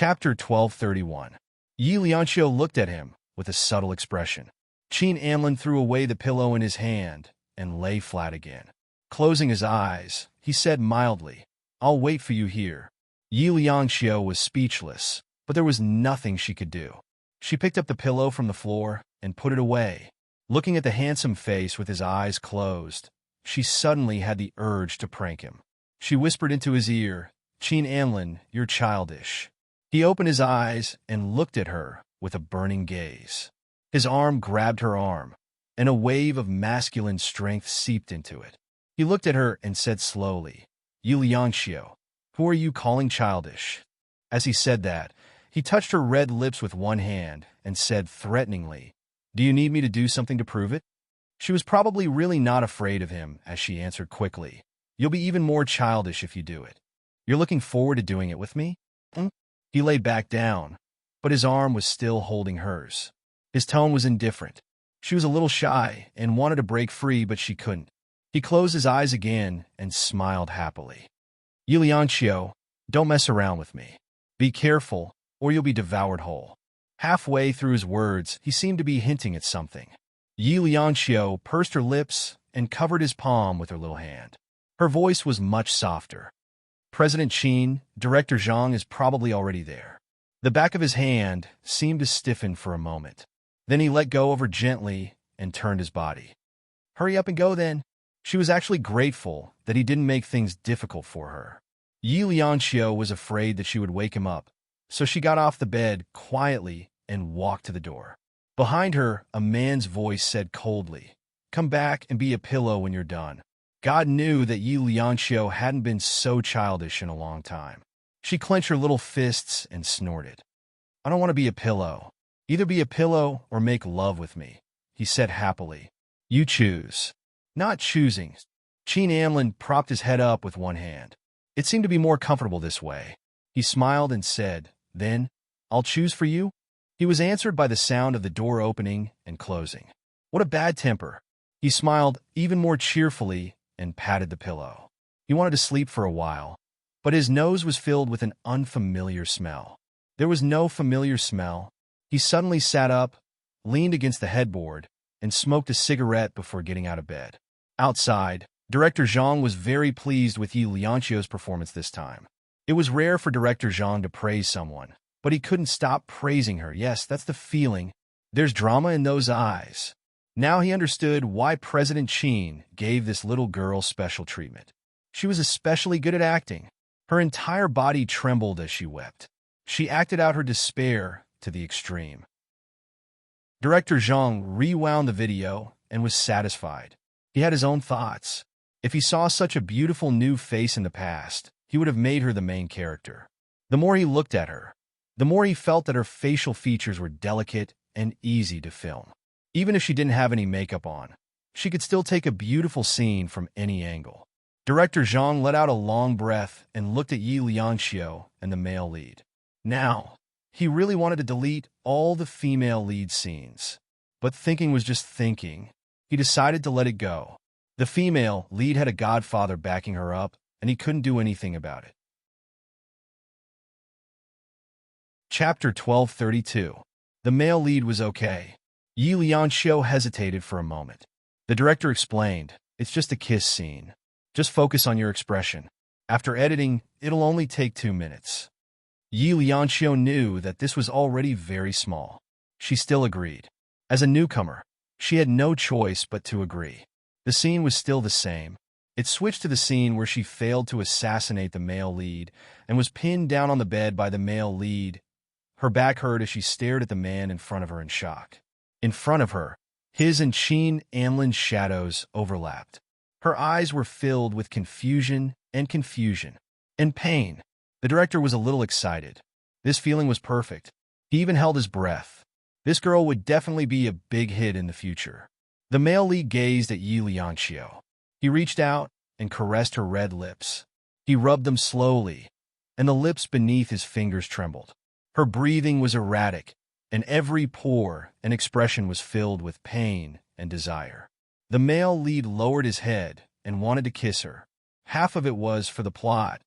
Chapter 1231. Yi Lianxiu looked at him with a subtle expression. Qin Amlin threw away the pillow in his hand and lay flat again. Closing his eyes, he said mildly, "I'll wait for you here." Yi Lianxiu was speechless, but there was nothing she could do. She picked up the pillow from the floor and put it away. Looking at the handsome face with his eyes closed, she suddenly had the urge to prank him. She whispered into his ear, "Qin Amlin, you're childish." He opened his eyes and looked at her with a burning gaze. His arm grabbed her arm, and a wave of masculine strength seeped into it. He looked at her and said slowly, "Yi Lianxiu, who are you calling childish?" As he said that, he touched her red lips with one hand and said threateningly, "Do you need me to do something to prove it?" She was probably really not afraid of him as she answered quickly, "You'll be even more childish if you do it. You're looking forward to doing it with me?" He lay back down, but his arm was still holding hers. His tone was indifferent. She was a little shy and wanted to break free, but she couldn't. He closed his eyes again and smiled happily. "Yi Lianxiu, don't mess around with me. Be careful, or you'll be devoured whole." Halfway through his words, he seemed to be hinting at something. Yi Lianxiu pursed her lips and covered his palm with her little hand. Her voice was much softer. "President Qin, Director Zhang is probably already there." The back of his hand seemed to stiffen for a moment. Then he let go of her gently and turned his body. "Hurry up and go then." She was actually grateful that he didn't make things difficult for her. Yi Lianxiu was afraid that she would wake him up, so she got off the bed quietly and walked to the door. Behind her, a man's voice said coldly, "Come back and be a pillow when you're done." God knew that Yi Lianxiu hadn't been so childish in a long time. She clenched her little fists and snorted. "I don't want to be a pillow. Either be a pillow or make love with me," he said happily. "You choose." Not choosing, Qin Amlin propped his head up with one hand. It seemed to be more comfortable this way. He smiled and said, "Then, I'll choose for you?" He was answered by the sound of the door opening and closing. What a bad temper. He smiled even more cheerfully and patted the pillow. He wanted to sleep for a while, but his nose was filled with an unfamiliar smell. There was no familiar smell. He suddenly sat up, leaned against the headboard, and smoked a cigarette before getting out of bed. Outside, Director Zhang was very pleased with Yi Lianxiu's performance this time. It was rare for Director Zhang to praise someone, but he couldn't stop praising her. Yes, that's the feeling. There's drama in those eyes. Now he understood why President Qin gave this little girl special treatment. She was especially good at acting. Her entire body trembled as she wept. She acted out her despair to the extreme. Director Zhang rewound the video and was satisfied. He had his own thoughts. If he saw such a beautiful new face in the past, he would have made her the main character. The more he looked at her, the more he felt that her facial features were delicate and easy to film. Even if she didn't have any makeup on, she could still take a beautiful scene from any angle. Director Zhang let out a long breath and looked at Yi Lianxiu and the male lead. Now, he really wanted to delete all the female lead scenes. But thinking was just thinking. He decided to let it go. The female lead had a godfather backing her up, and he couldn't do anything about it. Chapter 1232. The male lead was okay. Yi Lianxiu hesitated for a moment. The director explained, "It's just a kiss scene. Just focus on your expression. After editing, it'll only take 2 minutes." Yi Lianxiu knew that this was already very small. She still agreed. As a newcomer, she had no choice but to agree. The scene was still the same. It switched to the scene where she failed to assassinate the male lead and was pinned down on the bed by the male lead. Her back hurt as she stared at the man in front of her in shock. In front of her, his and Qin Amlin's shadows overlapped. Her eyes were filled with confusion and pain. The director was a little excited. This feeling was perfect. He even held his breath. This girl would definitely be a big hit in the future. The male lead gazed at Yi Lianxiu. He reached out and caressed her red lips. He rubbed them slowly, and the lips beneath his fingers trembled. Her breathing was erratic, and every pore and expression was filled with pain and desire. The male lead lowered his head and wanted to kiss her. Half of it was for the plot,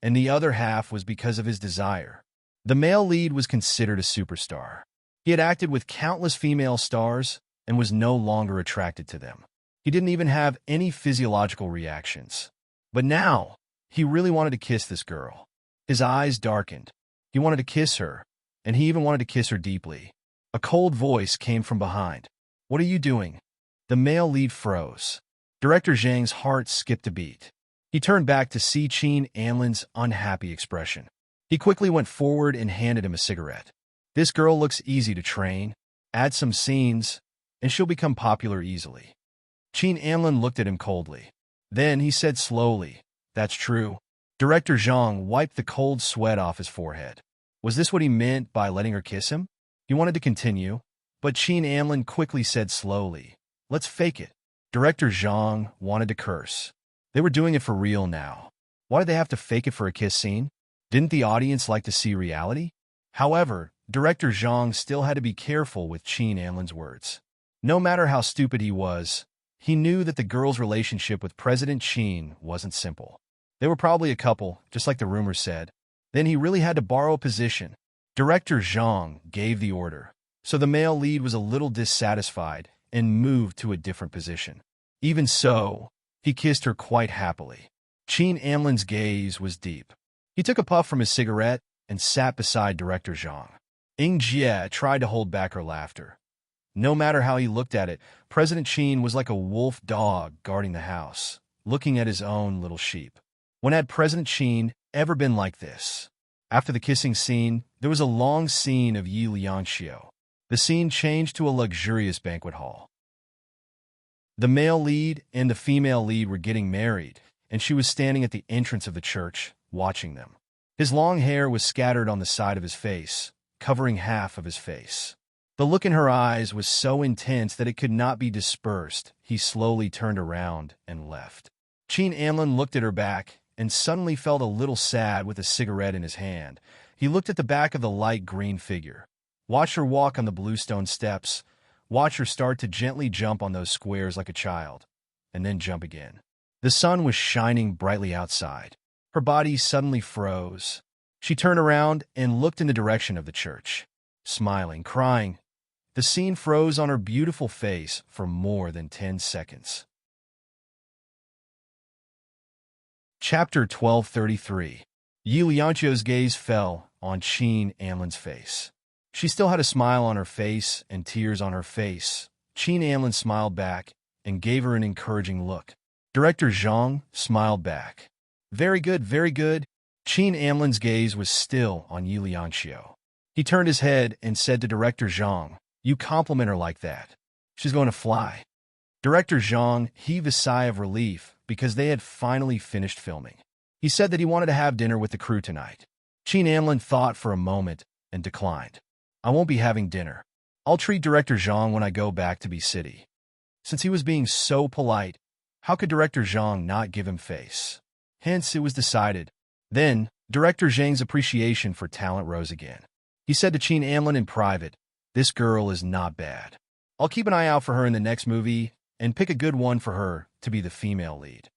and the other half was because of his desire. The male lead was considered a superstar. He had acted with countless female stars and was no longer attracted to them. He didn't even have any physiological reactions. But now, he really wanted to kiss this girl. His eyes darkened. He wanted to kiss her, and he even wanted to kiss her deeply. A cold voice came from behind. "What are you doing?" The male lead froze. Director Zhang's heart skipped a beat. He turned back to see Qin Anlin's unhappy expression. He quickly went forward and handed him a cigarette. "This girl looks easy to train. Add some scenes, and she'll become popular easily." Qin Anlin looked at him coldly. Then he said slowly, "That's true." Director Zhang wiped the cold sweat off his forehead. Was this what he meant by letting her kiss him? He wanted to continue, but Qin Anlin quickly said slowly, "Let's fake it." Director Zhang wanted to curse. They were doing it for real now. Why did they have to fake it for a kiss scene? Didn't the audience like to see reality? However, Director Zhang still had to be careful with Qin Anlin's words. No matter how stupid he was, he knew that the girl's relationship with President Qin wasn't simple. They were probably a couple, just like the rumors said. Then he really had to borrow a position. Director Zhang gave the order, so the male lead was a little dissatisfied and moved to a different position. Even so, he kissed her quite happily. Qin Anlin's gaze was deep. He took a puff from his cigarette and sat beside Director Zhang. Ying Jie tried to hold back her laughter. No matter how he looked at it, President Qin was like a wolf dog guarding the house, looking at his own little sheep. When had President Qin ever been like this? After the kissing scene, there was a long scene of Yi Lianxiu. The scene changed to a luxurious banquet hall. The male lead and the female lead were getting married, and she was standing at the entrance of the church, watching them. His long hair was scattered on the side of his face, covering half of his face. The look in her eyes was so intense that it could not be dispersed. He slowly turned around and left. Qin Anlin looked at her back and suddenly felt a little sad with a cigarette in his hand. He looked at the back of the light green figure, watched her walk on the bluestone steps, watched her start to gently jump on those squares like a child, and then jump again. The sun was shining brightly outside. Her body suddenly froze. She turned around and looked in the direction of the church, smiling, crying. The scene froze on her beautiful face for more than 10 seconds. Chapter 1233. Yi Lianqiu's gaze fell on Qin Anlin's face. She still had a smile on her face and tears on her face. Qin Anlin smiled back and gave her an encouraging look. Director Zhang smiled back. "Very good, very good." Qin Anlin's gaze was still on Yi Lianxiu. He turned his head and said to Director Zhang, "You compliment her like that. She's going to fly." Director Zhang heaved a sigh of relief because they had finally finished filming. He said that he wanted to have dinner with the crew tonight. Qin Anlin thought for a moment and declined. "I won't be having dinner. I'll treat Director Zhang when I go back to B City." Since he was being so polite, how could Director Zhang not give him face? Hence, it was decided. Then, Director Zhang's appreciation for talent rose again. He said to Qin Anlin in private, "This girl is not bad. I'll keep an eye out for her in the next movie and pick a good one for her to be the female lead."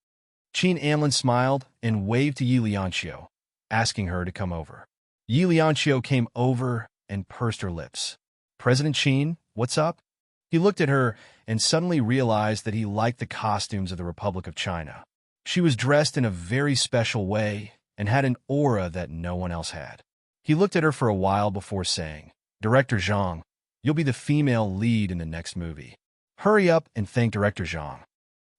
Qin Anlin smiled and waved to Yi Lianxiu, asking her to come over. Yi Lianxiu came over and pursed her lips. "President Qin, what's up?" He looked at her and suddenly realized that he liked the costumes of the Republic of China. She was dressed in a very special way and had an aura that no one else had. He looked at her for a while before saying, "Director Zhang, you'll be the female lead in the next movie. Hurry up and thank Director Zhang."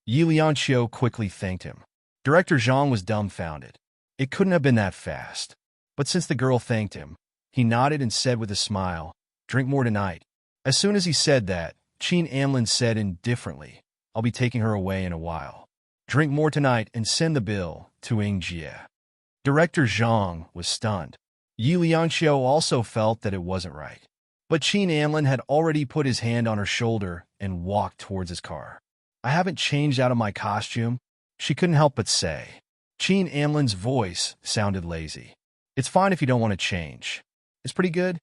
Yi Lianxiu quickly thanked him. Director Zhang was dumbfounded. It couldn't have been that fast. But since the girl thanked him, he nodded and said with a smile, "Drink more tonight." As soon as he said that, Qin Anlin said indifferently, "I'll be taking her away in a while. Drink more tonight and send the bill to Ying Jie." Director Zhang was stunned. Yi Lianxiu also felt that it wasn't right. But Qin Anlin had already put his hand on her shoulder and walked towards his car. "I haven't changed out of my costume," she couldn't help but say. Qin Anlin's voice sounded lazy. "It's fine if you don't want to change. It's pretty good.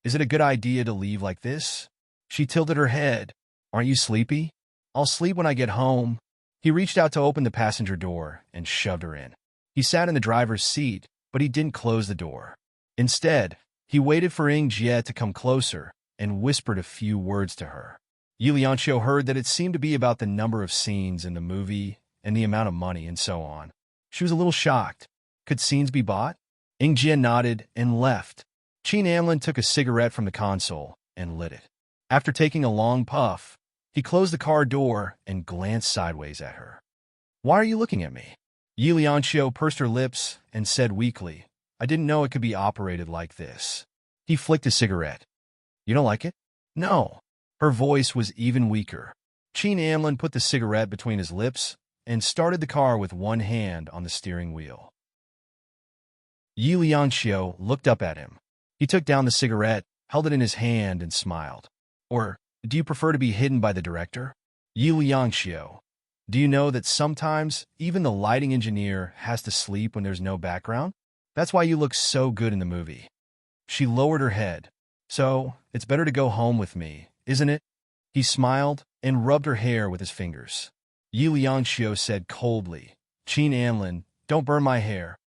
Is it a good idea to leave like this?" She tilted her head. "Aren't you sleepy?" "I'll sleep when I get home." He reached out to open the passenger door and shoved her in. He sat in the driver's seat, but he didn't close the door. Instead, he waited for Ing Jie to come closer and whispered a few words to her. Yi Lianqiu heard that it seemed to be about the number of scenes in the movie and the amount of money and so on. She was a little shocked. Could scenes be bought? Ing Jie nodded and left. Qin Amlin took a cigarette from the console and lit it. After taking a long puff, he closed the car door and glanced sideways at her. "Why are you looking at me?" Yi Lianqiu pursed her lips and said weakly, "I didn't know it could be operated like this." He flicked his cigarette. "You don't like it?" "No." Her voice was even weaker. Qin Amlin put the cigarette between his lips and started the car with one hand on the steering wheel. Yi Lianqiu looked up at him. He took down the cigarette, held it in his hand, and smiled. "Or, do you prefer to be hidden by the director?" "Yi Lianqiu, do you know that sometimes even the lighting engineer has to sleep when there's no background? That's why you look so good in the movie." She lowered her head. "So, it's better to go home with me, isn't it?" He smiled and rubbed her hair with his fingers. Yi Lianqiu said coldly, "Qin Amlin, don't burn my hair."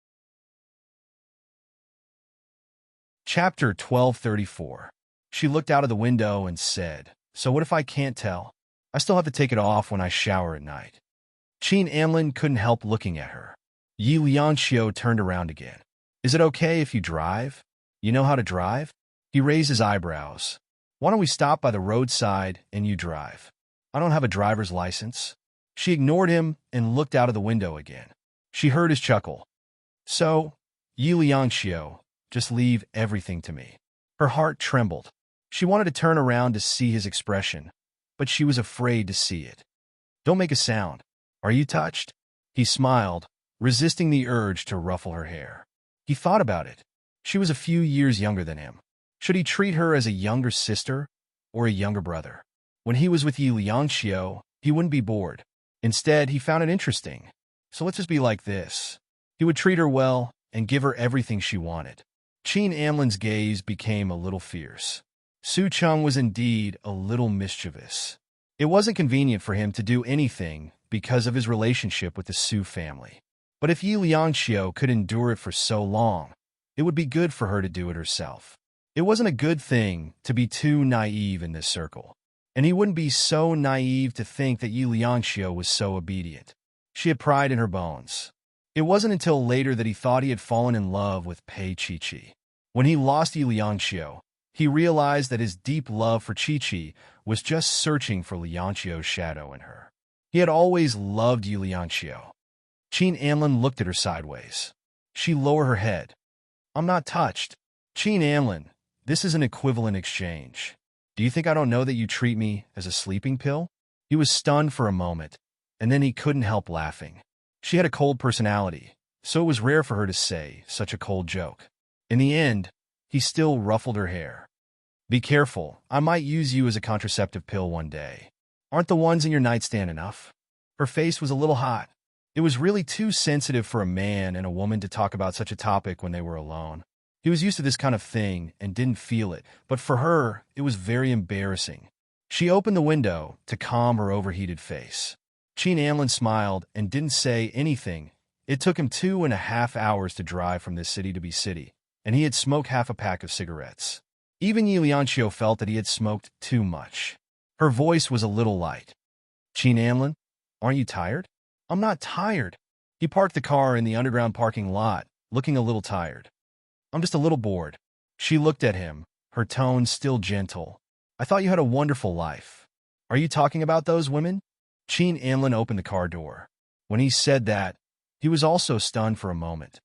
Chapter 1234. She looked out of the window and said, "So what if I can't tell? I still have to take it off when I shower at night." Qin Amlin couldn't help looking at her. Yi Lianqiu turned around again. "Is it okay if you drive? You know how to drive?" He raised his eyebrows. "Why don't we stop by the roadside and you drive? I don't have a driver's license." She ignored him and looked out of the window again. She heard his chuckle. "So, Yi Lianqiu, just leave everything to me." Her heart trembled. She wanted to turn around to see his expression, but she was afraid to see it. "Don't make a sound. Are you touched?" He smiled, resisting the urge to ruffle her hair. He thought about it. She was a few years younger than him. Should he treat her as a younger sister or a younger brother? When he was with Yi Lianqiu, he wouldn't be bored. Instead, he found it interesting. So let's just be like this. He would treat her well and give her everything she wanted. Qin Amlin's gaze became a little fierce. Su Cheng was indeed a little mischievous. It wasn't convenient for him to do anything because of his relationship with the Su family. But if Yi Lianqiu could endure it for so long, it would be good for her to do it herself. It wasn't a good thing to be too naive in this circle, and he wouldn't be so naive to think that Yi Lianqiu was so obedient. She had pride in her bones. It wasn't until later that he thought he had fallen in love with Pei Qiqi. When he lost Yi Lianqiu, he realized that his deep love for Qiqi was just searching for Lianqiu's shadow in her. He had always loved Yi Lianqiu. Qin Amlin looked at her sideways. She lowered her head. "I'm not touched." "Qin Amlin, this is an equivalent exchange. Do you think I don't know that you treat me as a sleeping pill?" He was stunned for a moment, and then he couldn't help laughing. She had a cold personality, so it was rare for her to say such a cold joke. In the end, he still ruffled her hair. "Be careful, I might use you as a contraceptive pill one day. Aren't the ones in your nightstand enough?" Her face was a little hot. It was really too sensitive for a man and a woman to talk about such a topic when they were alone. He was used to this kind of thing and didn't feel it, but for her, it was very embarrassing. She opened the window to calm her overheated face. Qin Amlin smiled and didn't say anything. It took him 2.5 hours to drive from this city to city, and he had smoked half a pack of cigarettes. Even Yi Lianqiu felt that he had smoked too much. Her voice was a little light. "Qin Amlin, aren't you tired?" "I'm not tired." He parked the car in the underground parking lot, looking a little tired. "I'm just a little bored." She looked at him, her tone still gentle. "I thought you had a wonderful life. Are you talking about those women?" Qin Amlin opened the car door. When he said that, he was also stunned for a moment.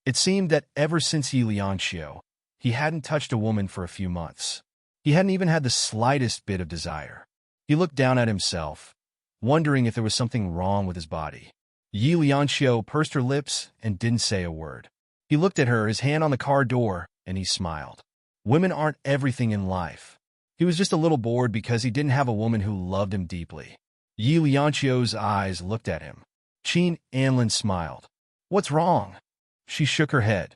It seemed that ever since Yi Lianqiu, he hadn't touched a woman for a few months. He hadn't even had the slightest bit of desire. He looked down at himself, wondering if there was something wrong with his body. Yi Lianqiu pursed her lips and didn't say a word. He looked at her, his hand on the car door, and he smiled. Women aren't everything in life. He was just a little bored because he didn't have a woman who loved him deeply. Yi Lianqiu's eyes looked at him. Qin Amlin smiled. "What's wrong?" She shook her head.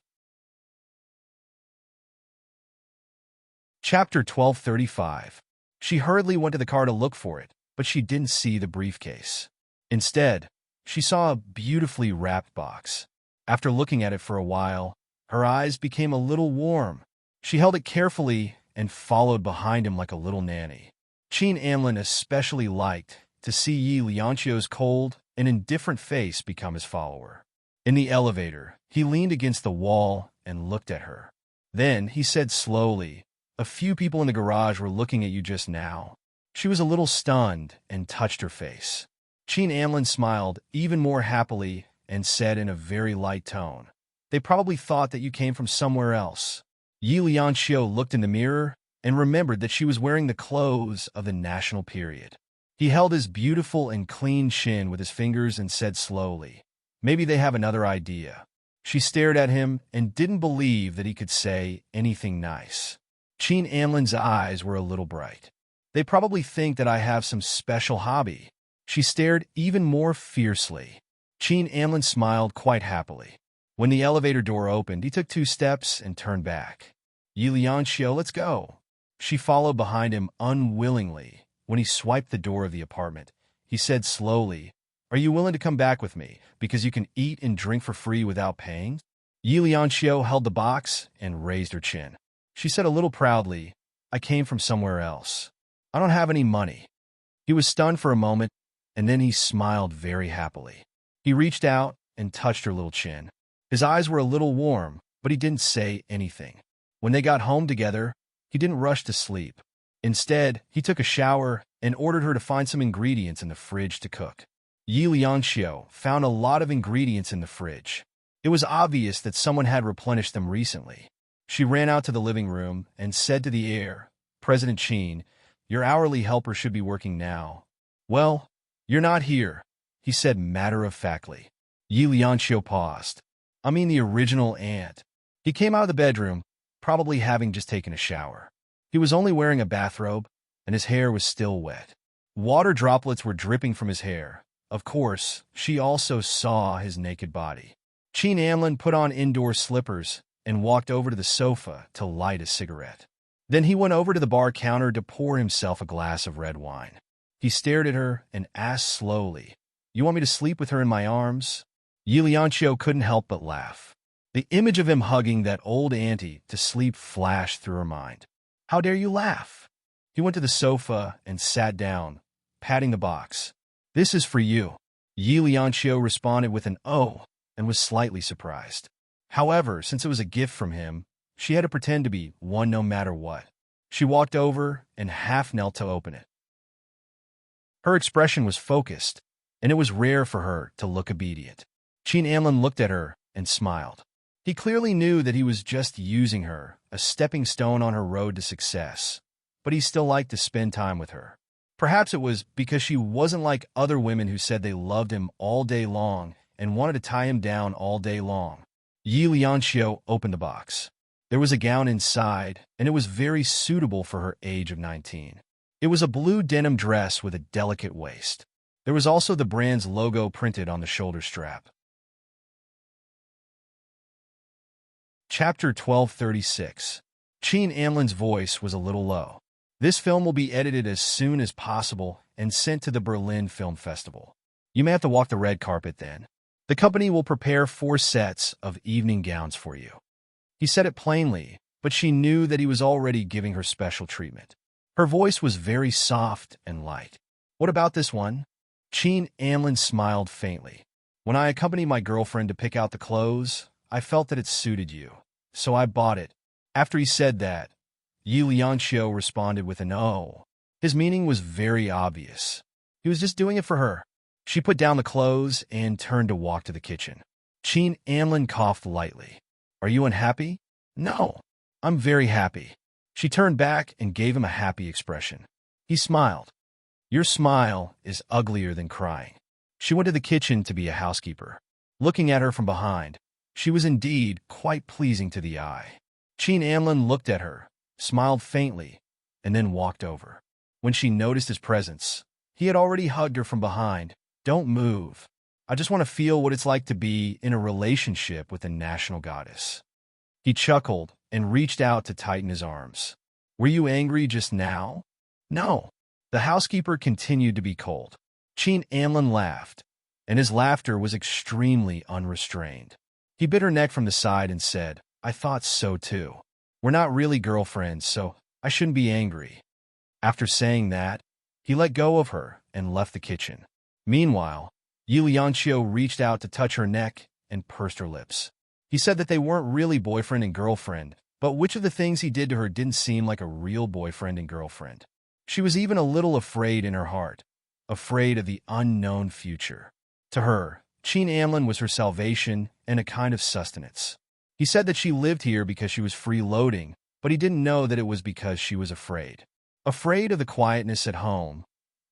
Chapter 1235. She hurriedly went to the car to look for it, but she didn't see the briefcase. Instead, she saw a beautifully wrapped box. After looking at it for a while, Her eyes became a little warm. She held it carefully and followed behind him like a little nanny. Qin Amlin especially liked to see Yi Lianqiu's cold and indifferent face become his follower. In the elevator, he leaned against the wall and looked at her. Then he said slowly, "A few people in the garage were looking at you just now." She was a little stunned and touched her face. Qin Amlin smiled even more happily and said in a very light tone, "They probably thought that you came from somewhere else." Yi Lianqiu looked in the mirror and remembered that she was wearing the clothes of the national period. He held his beautiful and clean chin with his fingers and said slowly, "Maybe they have another idea." She stared at him and didn't believe that he could say anything nice. Qin Amlin's eyes were a little bright. "They probably think that I have some special hobby." She stared even more fiercely. Qin Amlin smiled quite happily. When the elevator door opened, he took 2 steps and turned back. "Yi Lianqiu, let's go." She followed behind him unwillingly. When he swiped the door of the apartment, he said slowly, "Are you willing to come back with me, because you can eat and drink for free without paying?" Yi Lianqiu held the box and raised her chin. She said a little proudly, "I came from somewhere else. I don't have any money." He was stunned for a moment, and then he smiled very happily. He reached out and touched her little chin. His eyes were a little warm, but he didn't say anything. When they got home together, he didn't rush to sleep. Instead, he took a shower and ordered her to find some ingredients in the fridge to cook. Yi Lianqiu found a lot of ingredients in the fridge. It was obvious that someone had replenished them recently. She ran out to the living room and said to the heir, "President Qin, your hourly helper should be working now." "Well, you're not here," he said matter-of-factly. Yi Lianqiu paused. "I mean the original aunt." He came out of the bedroom, probably having just taken a shower. He was only wearing a bathrobe, and his hair was still wet. Water droplets were dripping from his hair. Of course, she also saw his naked body. Qin Amlin put on indoor slippers and walked over to the sofa to light a cigarette. Then he went over to the bar counter to pour himself a glass of red wine. He stared at her and asked slowly, "You want me to sleep with her in my arms?" Yi Lianqiu couldn't help but laugh. The image of him hugging that old auntie to sleep flashed through her mind. "How dare you laugh?" He went to the sofa and sat down, patting the box. "This is for you." Yi Lianqiu responded with an "oh" and was slightly surprised. However, since it was a gift from him, she had to pretend to be one no matter what. She walked over and half knelt to open it. Her expression was focused, and it was rare for her to look obedient. Qin Amlin looked at her and smiled. He clearly knew that he was just using her, a stepping stone on her road to success, but he still liked to spend time with her. Perhaps it was because she wasn't like other women who said they loved him all day long and wanted to tie him down all day long. Yi Lianqiu opened the box. There was a gown inside, and it was very suitable for her age of 19. It was a blue denim dress with a delicate waist. There was also the brand's logo printed on the shoulder strap. Chapter 1236. Qin Amlin's voice was a little low. This film will be edited as soon as possible and sent to the Berlin Film Festival. You may have to walk the red carpet then. The company will prepare 4 sets of evening gowns for you. He said it plainly, but she knew that he was already giving her special treatment. Her voice was very soft and light. "What about this one?" Qin Amlin smiled faintly. "When I accompanied my girlfriend to pick out the clothes, I felt that it suited you, so I bought it." After he said that, Yi Lianqiu responded with an "oh." His meaning was very obvious. He was just doing it for her. She put down the clothes and turned to walk to the kitchen. Qin Amlin coughed lightly. "Are you unhappy?" "No, I'm very happy." She turned back and gave him a happy expression. He smiled. "Your smile is uglier than crying." She went to the kitchen to be a housekeeper. Looking at her from behind, she was indeed quite pleasing to the eye. Qin Amlin looked at her, smiled faintly, and then walked over. When she noticed his presence, he had already hugged her from behind. "Don't move. I just want to feel what it's like to be in a relationship with a national goddess." He chuckled and reached out to tighten his arms. "Were you angry just now?" "No." The housekeeper continued to be cold. Qin Amlin laughed, and his laughter was extremely unrestrained. He bit her neck from the side and said, I thought so too. We're not really girlfriends, so I shouldn't be angry. After saying that, he let go of her and left the kitchen. Meanwhile, Yuliancio reached out to touch her neck and pursed her lips. He said that they weren't really boyfriend and girlfriend, but which of the things he did to her didn't seem like a real boyfriend and girlfriend. She was even a little afraid in her heart, afraid of the unknown future. To her, Cheen Amlin was her salvation and a kind of sustenance. He said that she lived here because she was freeloading, but he didn't know that it was because she was afraid. Afraid of the quietness at home,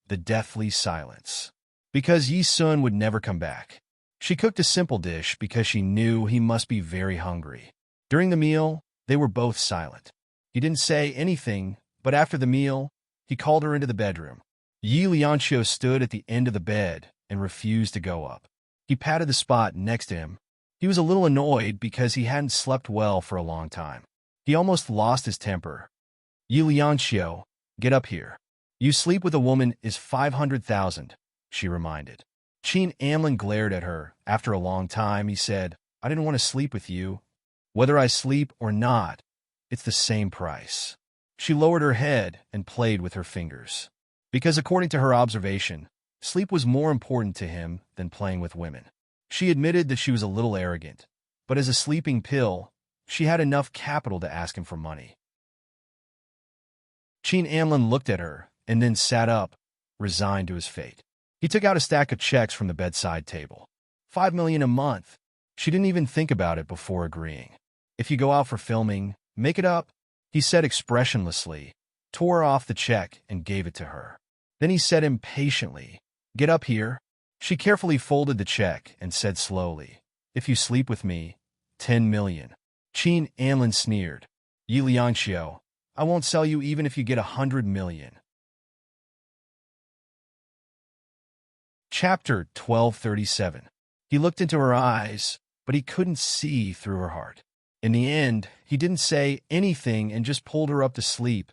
the deathly silence. Because Yi Sun would never come back. She cooked a simple dish because she knew he must be very hungry. During the meal, they were both silent. He didn't say anything, but after the meal, he called her into the bedroom. Yi Lianqiu stood at the end of the bed and refused to go up. He patted the spot next to him. He was a little annoyed because he hadn't slept well for a long time. He almost lost his temper. Yi Lianqiu, get up here. You sleep with a woman is 500,000, she reminded. Cheen Amlin glared at her. After a long time, he said, I didn't want to sleep with you. Whether I sleep or not, it's the same price. She lowered her head and played with her fingers. Because according to her observation, sleep was more important to him than playing with women. She admitted that she was a little arrogant, but as a sleeping pill, she had enough capital to ask him for money. Cheen Amlin looked at her and then sat up, resigned to his fate. He took out a stack of checks from the bedside table. 5 million a month. She didn't even think about it before agreeing. If you go out for filming, make it up, he said expressionlessly, tore off the check and gave it to her. Then he said impatiently, get up here. She carefully folded the check and said slowly, if you sleep with me, 10 million. Cheen Amlin sneered. Yi Lianqiu, I won't sell you even if you get 100 million. Chapter 1237. He looked into her eyes, but he couldn't see through her heart. In the end, he didn't say anything and just pulled her up to sleep.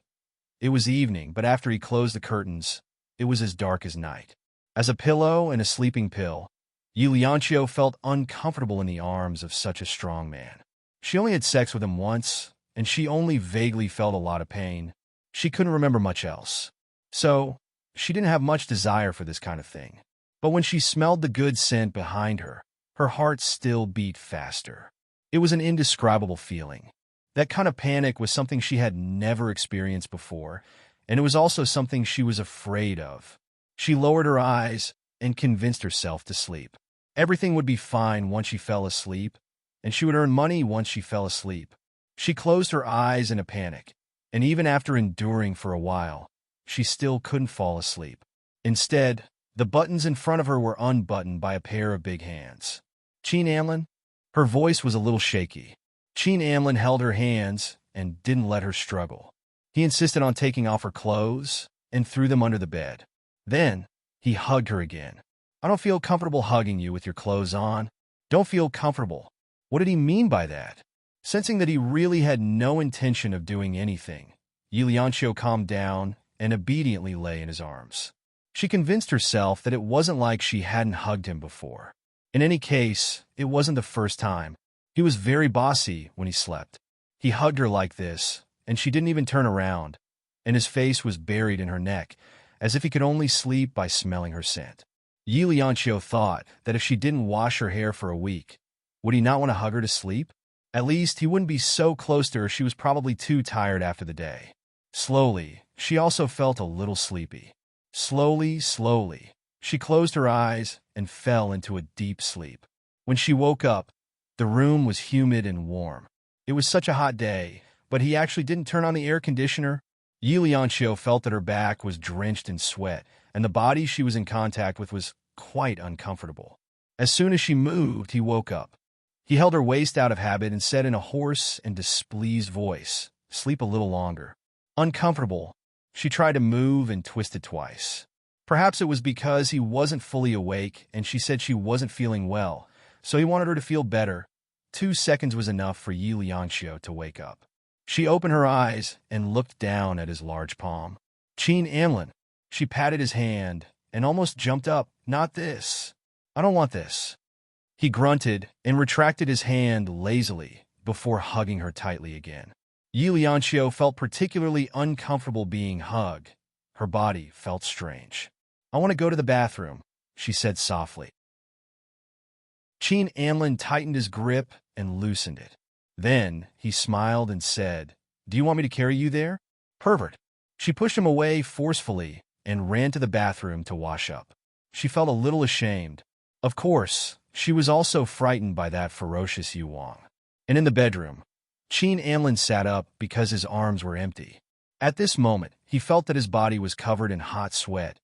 It was evening, but after he closed the curtains, it was as dark as night. As a pillow and a sleeping pill, Yi Lianqiu felt uncomfortable in the arms of such a strong man. She only had sex with him once, and she only vaguely felt a lot of pain. She couldn't remember much else. So, she didn't have much desire for this kind of thing. But when she smelled the good scent behind her, her heart still beat faster. It was an indescribable feeling. That kind of panic was something she had never experienced before, and it was also something she was afraid of. She lowered her eyes and convinced herself to sleep. Everything would be fine once she fell asleep, and she would earn money once she fell asleep. She closed her eyes in a panic, and even after enduring for a while, she still couldn't fall asleep. Instead, the buttons in front of her were unbuttoned by a pair of big hands. Cheen Amlin? Her voice was a little shaky. Cheen Amlin held her hands and didn't let her struggle. He insisted on taking off her clothes and threw them under the bed. Then, he hugged her again. I don't feel comfortable hugging you with your clothes on. Don't feel comfortable. What did he mean by that? Sensing that he really had no intention of doing anything, Yi Lianqiu calmed down and obediently lay in his arms. She convinced herself that it wasn't like she hadn't hugged him before. In any case, it wasn't the first time. He was very bossy when he slept. He hugged her like this, and she didn't even turn around, and his face was buried in her neck, as if he could only sleep by smelling her scent. Yi Lianqiu thought that if she didn't wash her hair for a week, would he not want to hug her to sleep? At least he wouldn't be so close to her. She was probably too tired after the day. Slowly, she also felt a little sleepy. Slowly, she closed her eyes and fell into a deep sleep. When she woke up, the room was humid and warm. It was such a hot day, but he actually didn't turn on the air conditioner. Yi Lianqiu felt that her back was drenched in sweat, and the body she was in contact with was quite uncomfortable. As soon as she moved, he woke up. He held her waist out of habit and said in a hoarse and displeased voice, "Sleep a little longer." Uncomfortable, she tried to move and twisted twice. Perhaps it was because he wasn't fully awake and she said she wasn't feeling well, so he wanted her to feel better. 2 seconds was enough for Yi Lianqiu to wake up. She opened her eyes and looked down at his large palm. Cheen Amlin. She patted his hand and almost jumped up. Not this. I don't want this. He grunted and retracted his hand lazily, before hugging her tightly again. Yi Lianqiu felt particularly uncomfortable being hugged. Her body felt strange. "I want to go to the bathroom," she said softly. Qin Anlin tightened his grip and loosened it. Then he smiled and said, "Do you want me to carry you there?" "Pervert." She pushed him away forcefully and ran to the bathroom to wash up. She felt a little ashamed. Of course, she was also frightened by that ferocious Yu Wang. And in the bedroom, Qin Anlin sat up because his arms were empty. At this moment, he felt that his body was covered in hot sweat,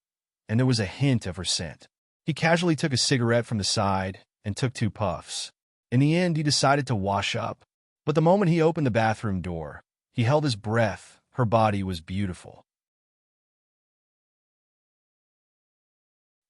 and there was a hint of her scent. He casually took a cigarette from the side and took 2 puffs. In the end, he decided to wash up. But the moment he opened the bathroom door, he held his breath. Her body was beautiful.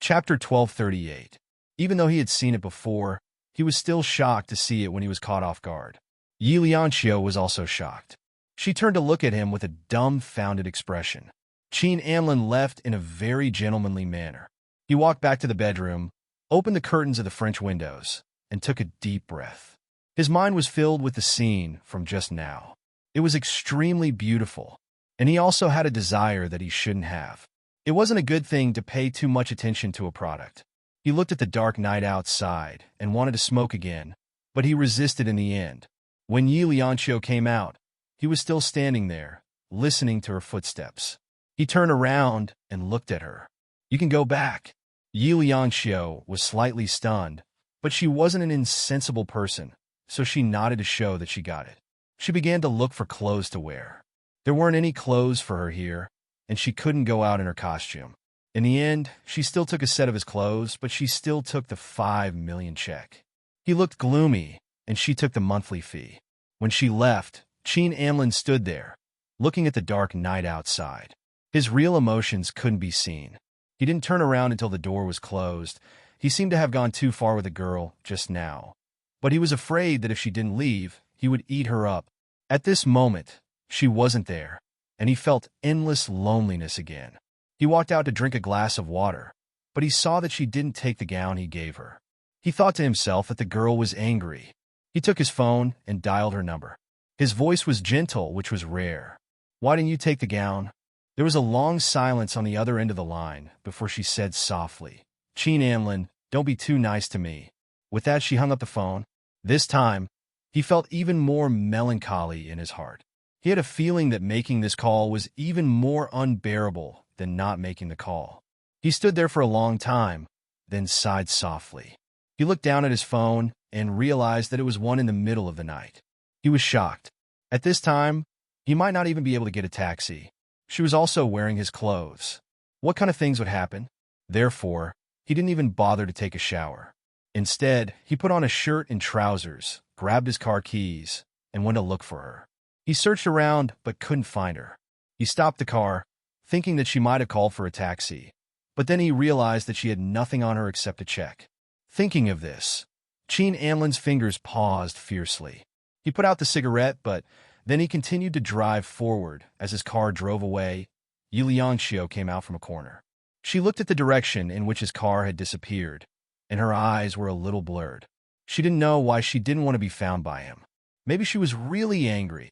Chapter 1238. Even though he had seen it before, he was still shocked to see it when he was caught off guard. Yi Lianqiu was also shocked. She turned to look at him with a dumbfounded expression. Qin Anlin left in a very gentlemanly manner. He walked back to the bedroom, opened the curtains of the French windows, and took a deep breath. His mind was filled with the scene from just now. It was extremely beautiful, and he also had a desire that he shouldn't have. It wasn't a good thing to pay too much attention to a product. He looked at the dark night outside and wanted to smoke again, but he resisted in the end. When Yi Lianqiu came out, he was still standing there, listening to her footsteps. He turned around and looked at her. "You can go back." Yi Lianqiu was slightly stunned, but she wasn't an insensible person, so she nodded to show that she got it. She began to look for clothes to wear. There weren't any clothes for her here, and she couldn't go out in her costume. In the end, she still took a set of his clothes, but she still took the 5 million check. He looked gloomy, and she took the monthly fee. When she left, Qin Anlin stood there, looking at the dark night outside. His real emotions couldn't be seen. He didn't turn around until the door was closed. He seemed to have gone too far with the girl just now. But he was afraid that if she didn't leave, he would eat her up. At this moment, she wasn't there, and he felt endless loneliness again. He walked out to drink a glass of water, but he saw that she didn't take the gown he gave her. He thought to himself that the girl was angry. He took his phone and dialed her number. His voice was gentle, which was rare. "Why didn't you take the gown?" There was a long silence on the other end of the line before she said softly, "Qin Anlin, don't be too nice to me." With that, she hung up the phone. This time, he felt even more melancholy in his heart. He had a feeling that making this call was even more unbearable than not making the call. He stood there for a long time, then sighed softly. He looked down at his phone and realized that it was 1 in the middle of the night. He was shocked. At this time, he might not even be able to get a taxi. She was also wearing his clothes. What kind of things would happen? Therefore, he didn't even bother to take a shower. Instead, he put on a shirt and trousers, grabbed his car keys, and went to look for her. He searched around but couldn't find her. He stopped the car, thinking that she might have called for a taxi, but then he realized that she had nothing on her except a check. Thinking of this, Qin Anlin's fingers paused fiercely. He put out the cigarette, but then he continued to drive forward. As his car drove away, Yi Lianqiu came out from a corner. She looked at the direction in which his car had disappeared, and her eyes were a little blurred. She didn't know why she didn't want to be found by him. Maybe she was really angry.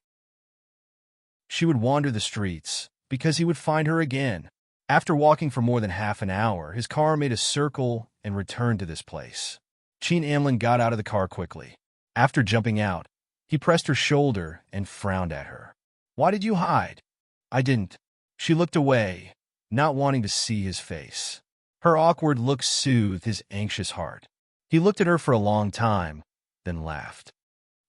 She would wander the streets, because he would find her again. After walking for more than half an hour, his car made a circle and returned to this place. Qin Anlin got out of the car quickly. After jumping out, he pressed her shoulder and frowned at her. "Why did you hide?" "I didn't." She looked away, not wanting to see his face. Her awkward look soothed his anxious heart. He looked at her for a long time, then laughed.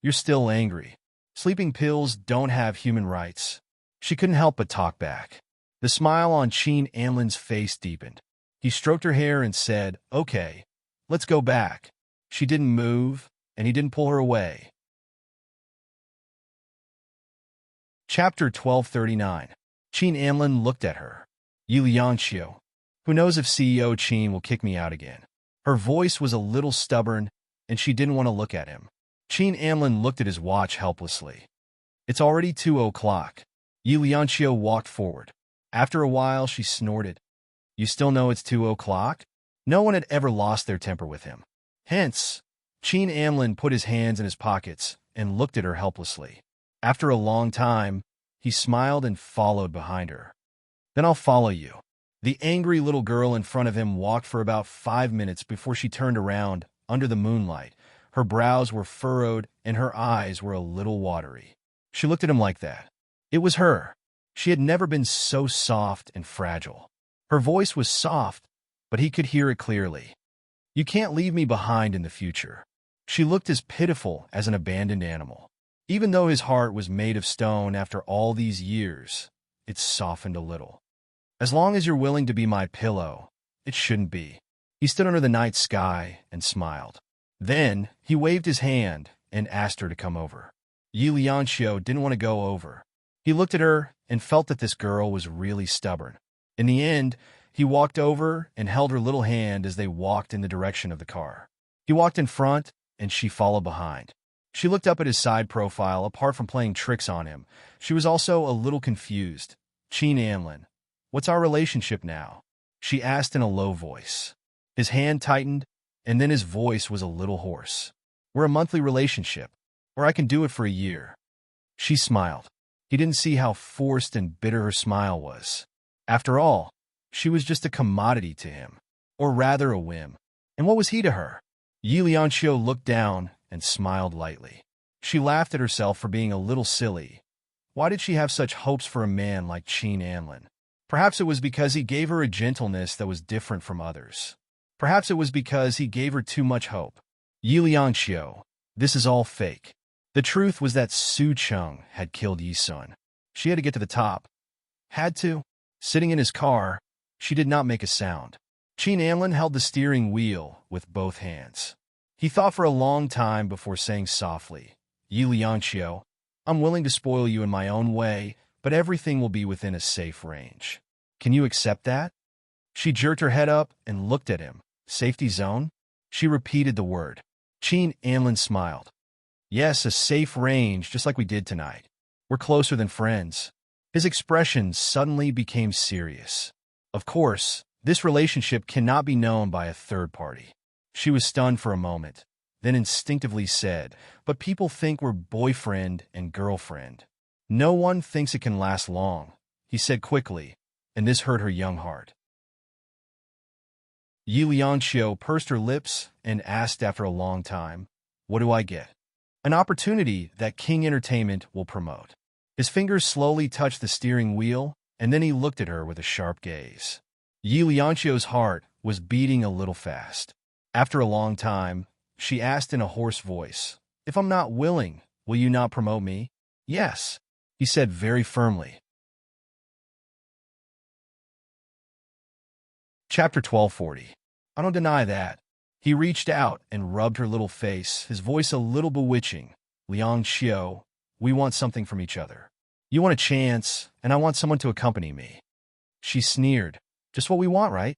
"You're still angry. Sleeping pills don't have human rights." She couldn't help but talk back. The smile on Qin Anlin's face deepened. He stroked her hair and said, "Okay, let's go back." She didn't move, and he didn't pull her away. Chapter 1239. Qin Anlin looked at her. "Yi Lianqiu, who knows if CEO Qin will kick me out again?" Her voice was a little stubborn, and she didn't want to look at him. Qin Anlin looked at his watch helplessly. "It's already 2 o'clock. Yi Lianqiu walked forward. After a while, she snorted. "You still know it's 2 o'clock?" No one had ever lost their temper with him. Hence, Qin Anlin put his hands in his pockets and looked at her helplessly. After a long time, he smiled and followed behind her. Then I'll follow you. The angry little girl in front of him walked for about 5 minutes before she turned around under the moonlight. Her brows were furrowed and her eyes were a little watery. She looked at him like that. It was her. She had never been so soft and fragile. Her voice was soft, but he could hear it clearly. You can't leave me behind in the future. She looked as pitiful as an abandoned animal. Even though his heart was made of stone after all these years, it softened a little. As long as you're willing to be my pillow, it shouldn't be. He stood under the night sky and smiled. Then he waved his hand and asked her to come over. Yi Lianxiu didn't want to go over. He looked at her and felt that this girl was really stubborn. In the end, he walked over and held her little hand as they walked in the direction of the car. He walked in front and she followed behind. She looked up at his side profile. Apart from playing tricks on him, she was also a little confused. Qin Anlin, what's our relationship now? She asked in a low voice. His hand tightened, and then his voice was a little hoarse. We're a monthly relationship, or I can do it for a year. She smiled. He didn't see how forced and bitter her smile was. After all, she was just a commodity to him, or rather a whim. And what was he to her? Yi Lianxiu looked down and smiled lightly. She laughed at herself for being a little silly. Why did she have such hopes for a man like Qin Anlin? Perhaps it was because he gave her a gentleness that was different from others. Perhaps it was because he gave her too much hope. Yi Lianxiu, this is all fake. The truth was that Su Cheng had killed Yi Sun. She had to get to the top. Had to. Sitting in his car, she did not make a sound. Qin Anlin held the steering wheel with both hands. He thought for a long time before saying softly, Yi Lianxiu, I'm willing to spoil you in my own way, but everything will be within a safe range. Can you accept that? She jerked her head up and looked at him. Safety zone? She repeated the word. Qin Anlin smiled. Yes, a safe range, just like we did tonight. We're closer than friends. His expression suddenly became serious. Of course, this relationship cannot be known by a third party. She was stunned for a moment, then instinctively said, but people think we're boyfriend and girlfriend. No one thinks it can last long, he said quickly, and this hurt her young heart. Yi Lianxiu pursed her lips and asked after a long time, what do I get? An opportunity that King Entertainment will promote. His fingers slowly touched the steering wheel, and then he looked at her with a sharp gaze. Yi Lianxiu's heart was beating a little fast. After a long time, she asked in a hoarse voice, if I'm not willing, will you not promote me? Yes, he said very firmly. Chapter 1240. I don't deny that. He reached out and rubbed her little face, his voice a little bewitching. Lianxiu, we want something from each other. You want a chance, and I want someone to accompany me. She sneered. Just what we want, right?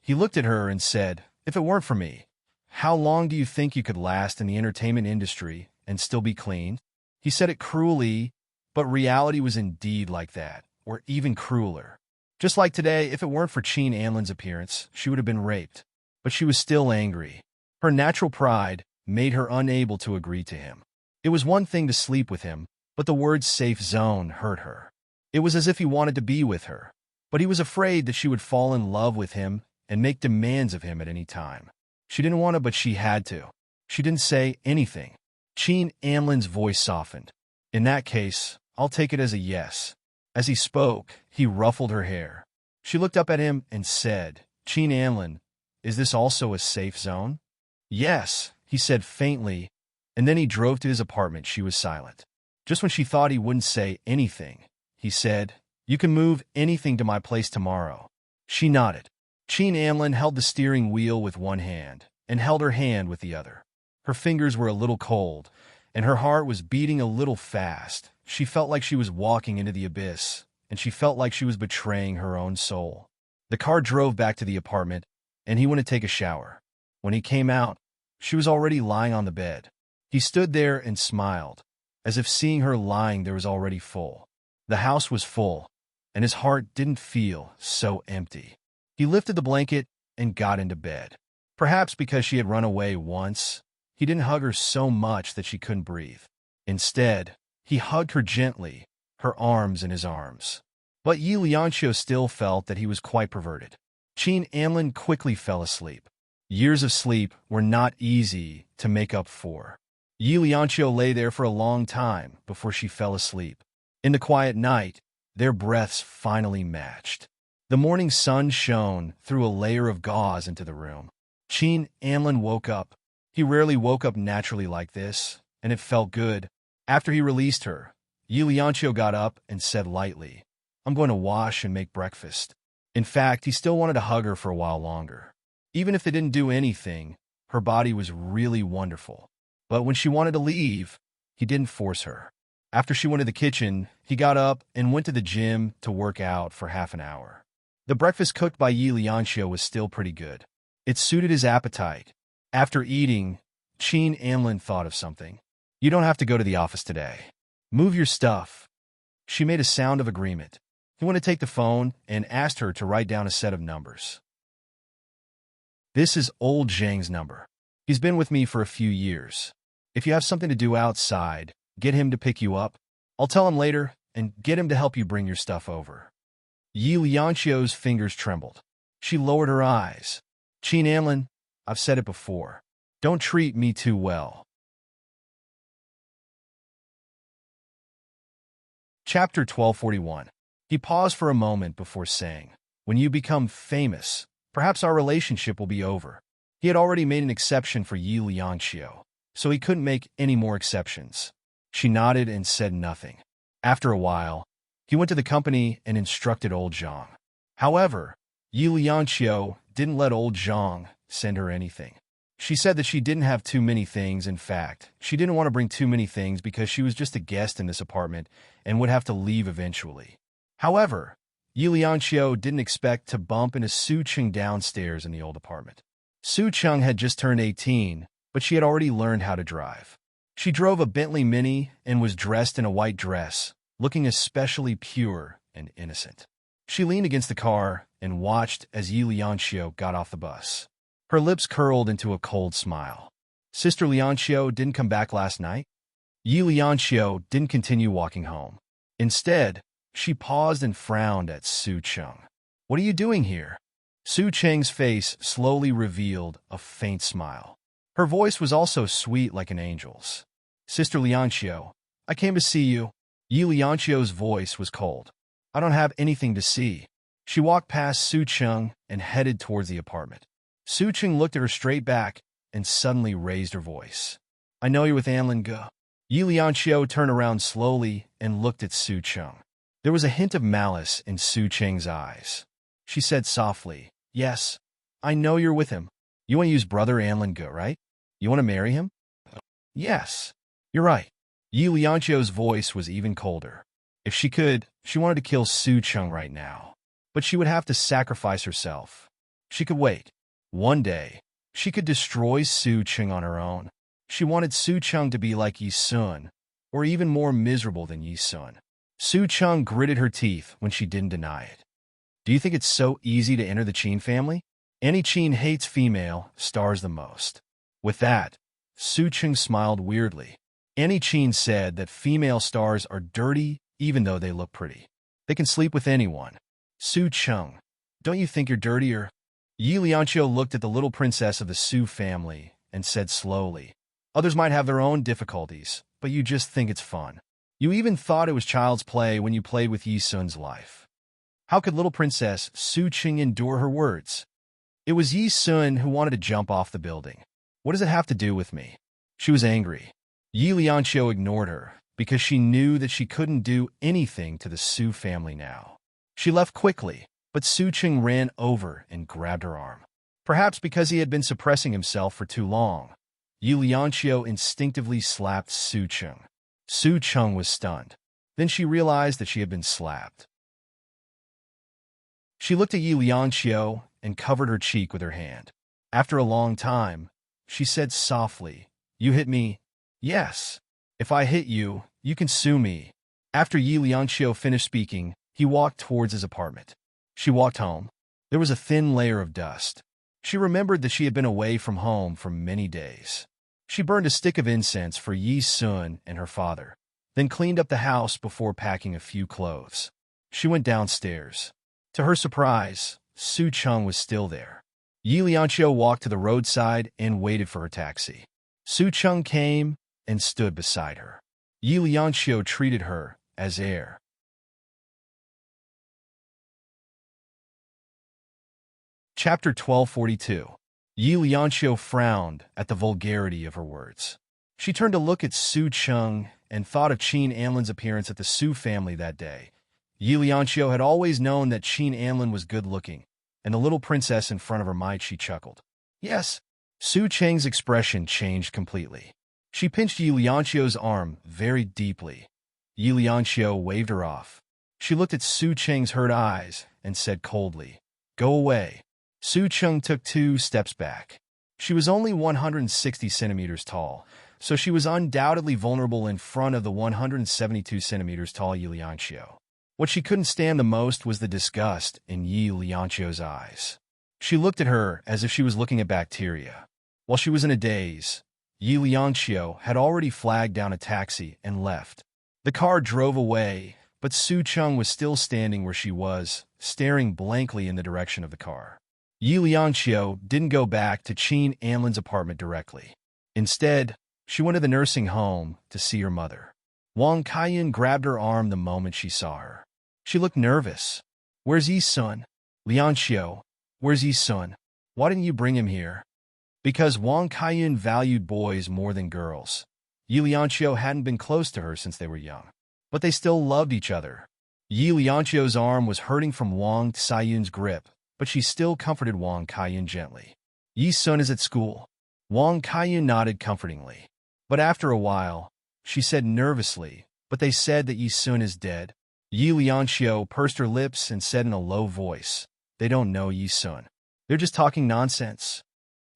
He looked at her and said, if it weren't for me, how long do you think you could last in the entertainment industry and still be clean? He said it cruelly, but reality was indeed like that, or even crueler. Just like today, if it weren't for Qin Anlin's appearance, she would have been raped. But she was still angry. Her natural pride made her unable to agree to him. It was one thing to sleep with him, but the word safe zone hurt her. It was as if he wanted to be with her, but he was afraid that she would fall in love with him and make demands of him at any time. She didn't want to, but she had to. She didn't say anything. Qin Anlin's voice softened. In that case, I'll take it as a yes. As he spoke, he ruffled her hair. She looked up at him and said, Qin Anlin, is this also a safe zone? Yes, he said faintly, and then he drove to his apartment. She was silent. Just when she thought he wouldn't say anything, he said, you can move anything to my place tomorrow. She nodded. Qin Anlin held the steering wheel with one hand and held her hand with the other. Her fingers were a little cold, and her heart was beating a little fast. She felt like she was walking into the abyss, and she felt like she was betraying her own soul. The car drove back to the apartment, and he went to take a shower. When he came out, she was already lying on the bed. He stood there and smiled, as if seeing her lying there was already full. The house was full, and his heart didn't feel so empty. He lifted the blanket and got into bed. Perhaps because she had run away once, he didn't hug her so much that she couldn't breathe. Instead, he hugged her gently, her arms in his arms. But Yi Lianxiu still felt that he was quite perverted. Qin Anlin quickly fell asleep. Years of sleep were not easy to make up for. Yi Lianxiu lay there for a long time before she fell asleep. In the quiet night, their breaths finally matched. The morning sun shone through a layer of gauze into the room. Qin Anlin woke up. He rarely woke up naturally like this, and it felt good. After he released her, Yi Lianxiu got up and said lightly, "I'm going to wash and make breakfast." In fact, he still wanted to hug her for a while longer. Even if they didn't do anything, her body was really wonderful. But when she wanted to leave, he didn't force her. After she went to the kitchen, he got up and went to the gym to work out for half an hour. The breakfast cooked by Yi Lianxiu was still pretty good. It suited his appetite. After eating, Qin Anlin thought of something. "You don't have to go to the office today. Move your stuff." She made a sound of agreement. He went to take the phone and asked her to write down a set of numbers. "This is old Zhang's number. He's been with me for a few years. If you have something to do outside, get him to pick you up. I'll tell him later and get him to help you bring your stuff over." Yi Lianxiu's fingers trembled. She lowered her eyes. "Qin Anlin, I've said it before. Don't treat me too well." Chapter 1241. He paused for a moment before saying, "When you become famous, perhaps our relationship will be over." He had already made an exception for Yi Lianxiu, so he couldn't make any more exceptions. She nodded and said nothing. After a while, he went to the company and instructed old Zhang. However, Yi Lianxiu didn't let old Zhang send her anything. She said that she didn't have too many things. In fact, she didn't want to bring too many things because she was just a guest in this apartment and would have to leave eventually. However, Yi Lianxiu didn't expect to bump into Su Cheng downstairs in the old apartment. Su Cheng had just turned 18, but she had already learned how to drive. She drove a Bentley Mini and was dressed in a white dress, looking especially pure and innocent. She leaned against the car and watched as Yi Lianxiu got off the bus. Her lips curled into a cold smile. "Sister Lianxiu didn't come back last night?" Yi Lianxiu didn't continue walking home. Instead, she paused and frowned at Su Cheng. "What are you doing here?" Su Cheng's face slowly revealed a faint smile. Her voice was also sweet like an angel's. "Sister Lianxiu, I came to see you." Yi Lianxiu's voice was cold. "I don't have anything to see." She walked past Su Cheng and headed towards the apartment. Su Cheng looked at her straight back and suddenly raised her voice. "I know you're with Anlin Ge." Yi Lianxiu turned around slowly and looked at Su Cheng. There was a hint of malice in Su Cheng's eyes. She said softly, "Yes, I know you're with him. You want to use brother Anlin Ge, right? You want to marry him?" "Yes, you're right." Yi Lianxiu's voice was even colder. If she could, she wanted to kill Su Cheng right now. But she would have to sacrifice herself. She could wait. One day, she could destroy Su Cheng on her own. She wanted Su Cheng to be like Yi Sun, or even more miserable than Yi Sun. Su Cheng gritted her teeth when she didn't deny it. "Do you think it's so easy to enter the Qin family? Any Qin hates female stars the most." With that, Su Cheng smiled weirdly. Any Qin said that female stars are dirty even though they look pretty. They can sleep with anyone. "Su Cheng, don't you think you're dirtier?" Yi Lianxiu looked at the little princess of the Su family and said slowly, "Others might have their own difficulties, but you just think it's fun. You even thought it was child's play when you played with Yi Sun's life." How could little princess Su Cheng endure her words? It was Yi Sun who wanted to jump off the building. What does it have to do with me? She was angry. Yi Lianxiu ignored her because she knew that she couldn't do anything to the Su family now. She left quickly, but Su Cheng ran over and grabbed her arm. Perhaps because he had been suppressing himself for too long, Yi Lianxiu instinctively slapped Su Cheng. Su Cheng was stunned. Then she realized that she had been slapped. She looked at Yi Lianxiu and covered her cheek with her hand. After a long time, she said softly, "You hit me?" "Yes. If I hit you, you can sue me." After Yi Lianxiu finished speaking, he walked towards his apartment. She walked home. There was a thin layer of dust. She remembered that she had been away from home for many days. She burned a stick of incense for Yi Sun and her father, then cleaned up the house before packing a few clothes. She went downstairs. To her surprise, Su Cheng was still there. Yi Lianqiu walked to the roadside and waited for her taxi. Su Cheng came and stood beside her. Yi Lianqiu treated her as heir. Chapter 1242. Yi Lianqiu frowned at the vulgarity of her words. She turned to look at Su Cheng and thought of Qin Anlin's appearance at the Su family that day. Yi Lianqiu had always known that Qin Anlin was good-looking, and the little princess in front of her might, she chuckled. Yes. Su Cheng's expression changed completely. She pinched Yi Lianqiu's arm very deeply. Yi Lianqiu waved her off. She looked at Su Cheng's hurt eyes and said coldly, "Go away." Su Cheng took 2 steps back. She was only 160 centimeters tall, so she was undoubtedly vulnerable in front of the 172 centimeters tall Yi Lianqiu. What she couldn't stand the most was the disgust in Yi Lianqiu's eyes. She looked at her as if she was looking at bacteria. While she was in a daze, Yi Lianqiu had already flagged down a taxi and left. The car drove away, but Su Cheng was still standing where she was, staring blankly in the direction of the car. Yi Lianqiu didn't go back to Qin Anlin's apartment directly. Instead, she went to the nursing home to see her mother. Wang Kaiyan grabbed her arm the moment she saw her. She looked nervous. "Where's Yi Sun?" "Lianqiu, where's Yi Sun? Why didn't you bring him here?" Because Wang Kaiyan valued boys more than girls. Yi Lianqiu hadn't been close to her since they were young. But they still loved each other. Yi Lianqiu's arm was hurting from Wang Kaiyun's grip, but she still comforted Wang Kaiyan gently. "Yi Sun is at school." Wang Kaiyan nodded comfortingly. But after a while, she said nervously, "But they said that Yi Sun is dead." Yi Lianqiu pursed her lips and said in a low voice, "They don't know Yi Sun. They're just talking nonsense."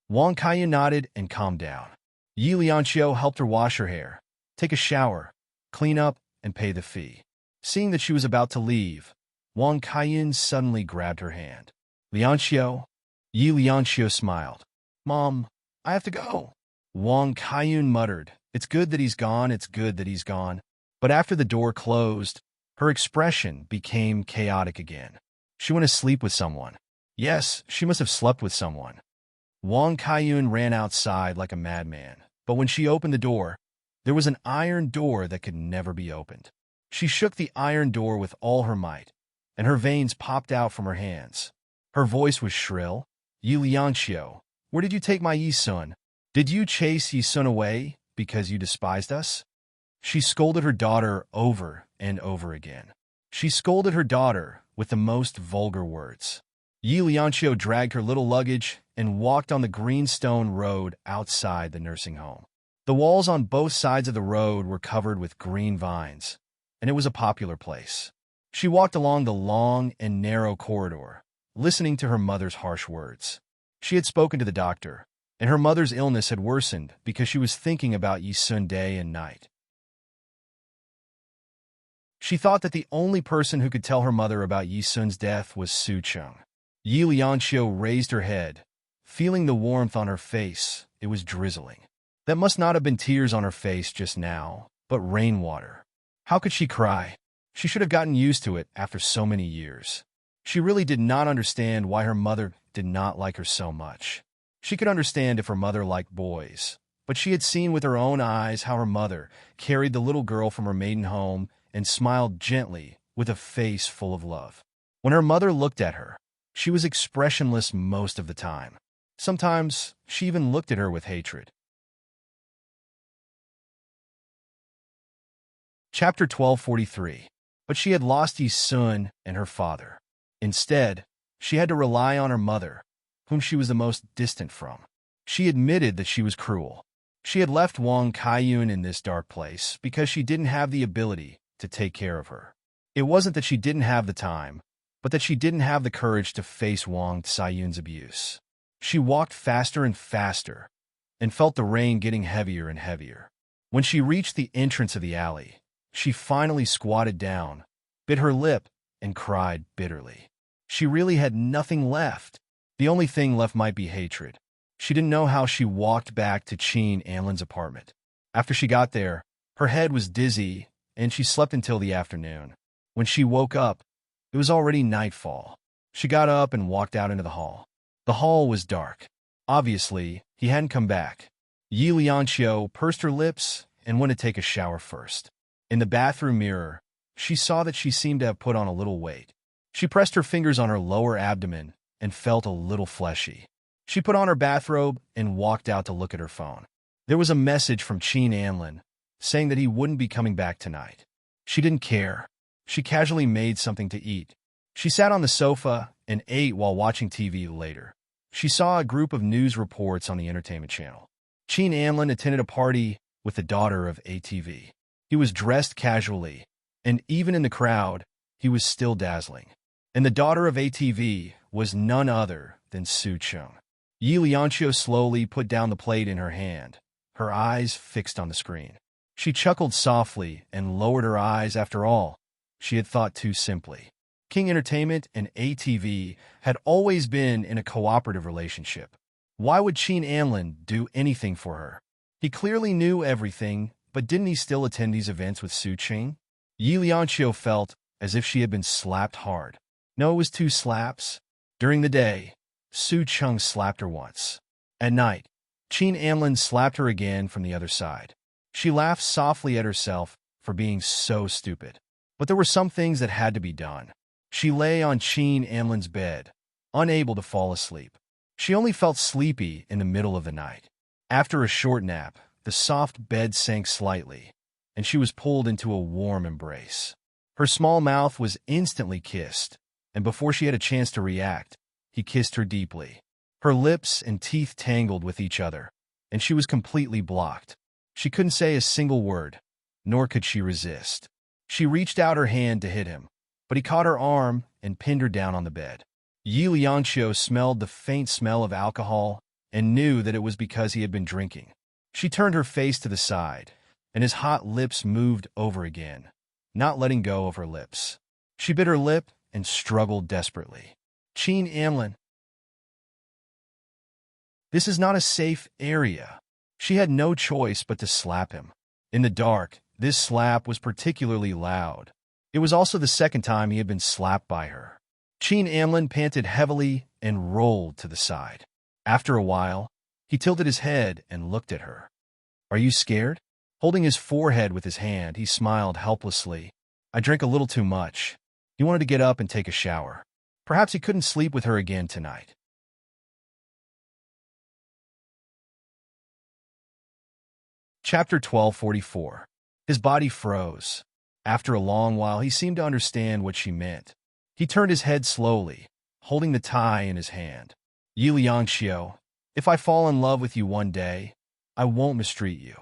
Wang Kaiyan nodded and calmed down. Yi Lianqiu helped her wash her hair, take a shower, clean up, and pay the fee. Seeing that she was about to leave, Wang Kaiyan suddenly grabbed her hand. "Lianqiu?" Yi Lianqiu smiled. "Mom, I have to go." Wang Kaiyan muttered, "It's good that he's gone, it's good that he's gone." But after the door closed, her expression became chaotic again. She went to sleep with someone. Yes, she must have slept with someone. Wang Kaiyan ran outside like a madman, but when she opened the door, there was an iron door that could never be opened. She shook the iron door with all her might, and her veins popped out from her hands. Her voice was shrill. "Yi Lianqiu, where did you take my Yi Sun? Did you chase Yi Sun away because you despised us?" She scolded her daughter over and over again. She scolded her daughter with the most vulgar words. Yi Lianqiu dragged her little luggage and walked on the green stone road outside the nursing home. The walls on both sides of the road were covered with green vines, and it was a popular place. She walked along the long and narrow corridor, listening to her mother's harsh words. She had spoken to the doctor, and her mother's illness had worsened because she was thinking about Yi Sun day and night. She thought that the only person who could tell her mother about Yi Sun's death was Su Cheng. Yi Lianqiu raised her head, feeling the warmth on her face. It was drizzling. That must not have been tears on her face just now, but rainwater. How could she cry? She should have gotten used to it after so many years. She really did not understand why her mother did not like her so much. She could understand if her mother liked boys, but she had seen with her own eyes how her mother carried the little girl from her maiden home and smiled gently with a face full of love. When her mother looked at her, she was expressionless most of the time. Sometimes she even looked at her with hatred. Chapter 1243. But she had lost Yi Sun and her father. Instead, she had to rely on her mother, whom she was the most distant from. She admitted that she was cruel. She had left Wang Kaiyan in this dark place because she didn't have the ability to take care of her. It wasn't that she didn't have the time, but that she didn't have the courage to face Wang Kaiyun's abuse. She walked faster and faster, and felt the rain getting heavier and heavier. When she reached the entrance of the alley, she finally squatted down, bit her lip, and cried bitterly. She really had nothing left. The only thing left might be hatred. She didn't know how she walked back to Cheen Amlin's apartment. After she got there, her head was dizzy, and she slept until the afternoon. When she woke up, it was already nightfall. She got up and walked out into the hall. The hall was dark. Obviously, he hadn't come back. Yi Lianqiu pursed her lips and went to take a shower first. In the bathroom mirror, she saw that she seemed to have put on a little weight. She pressed her fingers on her lower abdomen and felt a little fleshy. She put on her bathrobe and walked out to look at her phone. There was a message from Cheen Amlin saying that he wouldn't be coming back tonight. She didn't care. She casually made something to eat. She sat on the sofa and ate while watching TV later. She saw a group of news reports on the entertainment channel. Cheen Amlin attended a party with the daughter of ATV. He was dressed casually, and even in the crowd, he was still dazzling. And the daughter of ATV was none other than Su Chung. Yi Lianqiu slowly put down the plate in her hand, her eyes fixed on the screen. She chuckled softly and lowered her eyes. After all, she had thought too simply. King Entertainment and ATV had always been in a cooperative relationship. Why would Cheen Amlin do anything for her? He clearly knew everything, but didn't he still attend these events with Su Ching? Yi Lianqiu felt as if she had been slapped hard. No, it was 2 slaps. During the day, Su Chung slapped her once. At night, Cheen Amlin slapped her again from the other side. She laughed softly at herself for being so stupid. But there were some things that had to be done. She lay on Cheen Amlin's bed, unable to fall asleep. She only felt sleepy in the middle of the night. After a short nap, the soft bed sank slightly, and she was pulled into a warm embrace. Her small mouth was instantly kissed, and before she had a chance to react, he kissed her deeply. Her lips and teeth tangled with each other, and she was completely blocked. She couldn't say a single word, nor could she resist. She reached out her hand to hit him, but he caught her arm and pinned her down on the bed. Yi Lianqiu smelled the faint smell of alcohol and knew that it was because he had been drinking. She turned her face to the side, and his hot lips moved over again, not letting go of her lips. She bit her lip and struggled desperately. Cheen Amlin. This is not a safe area. She had no choice but to slap him. In the dark, this slap was particularly loud. It was also the second time he had been slapped by her. Cheen Amlin panted heavily and rolled to the side. After a while, he tilted his head and looked at her. Are you scared? Holding his forehead with his hand, he smiled helplessly. I drank a little too much. He wanted to get up and take a shower. Perhaps he couldn't sleep with her again tonight. Chapter 1244. His body froze. After a long while, he seemed to understand what she meant. He turned his head slowly, holding the tie in his hand. Yi Lianqiu, if I fall in love with you one day, I won't mistreat you.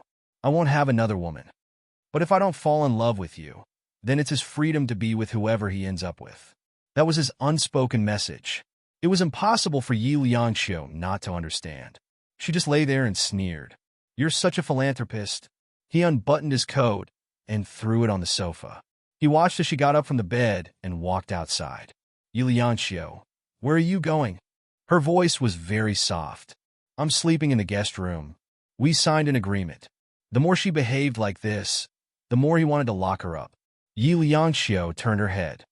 I won't have another woman. But if I don't fall in love with you, then it's his freedom to be with whoever he ends up with. That was his unspoken message. It was impossible for Yi Lianqiu not to understand. She just lay there and sneered. You're such a philanthropist. He unbuttoned his coat and threw it on the sofa. He watched as she got up from the bed and walked outside. Yi Lianqiu, where are you going? Her voice was very soft. I'm sleeping in the guest room. We signed an agreement. The more she behaved like this, the more he wanted to lock her up. Yi Lianqiu turned her head.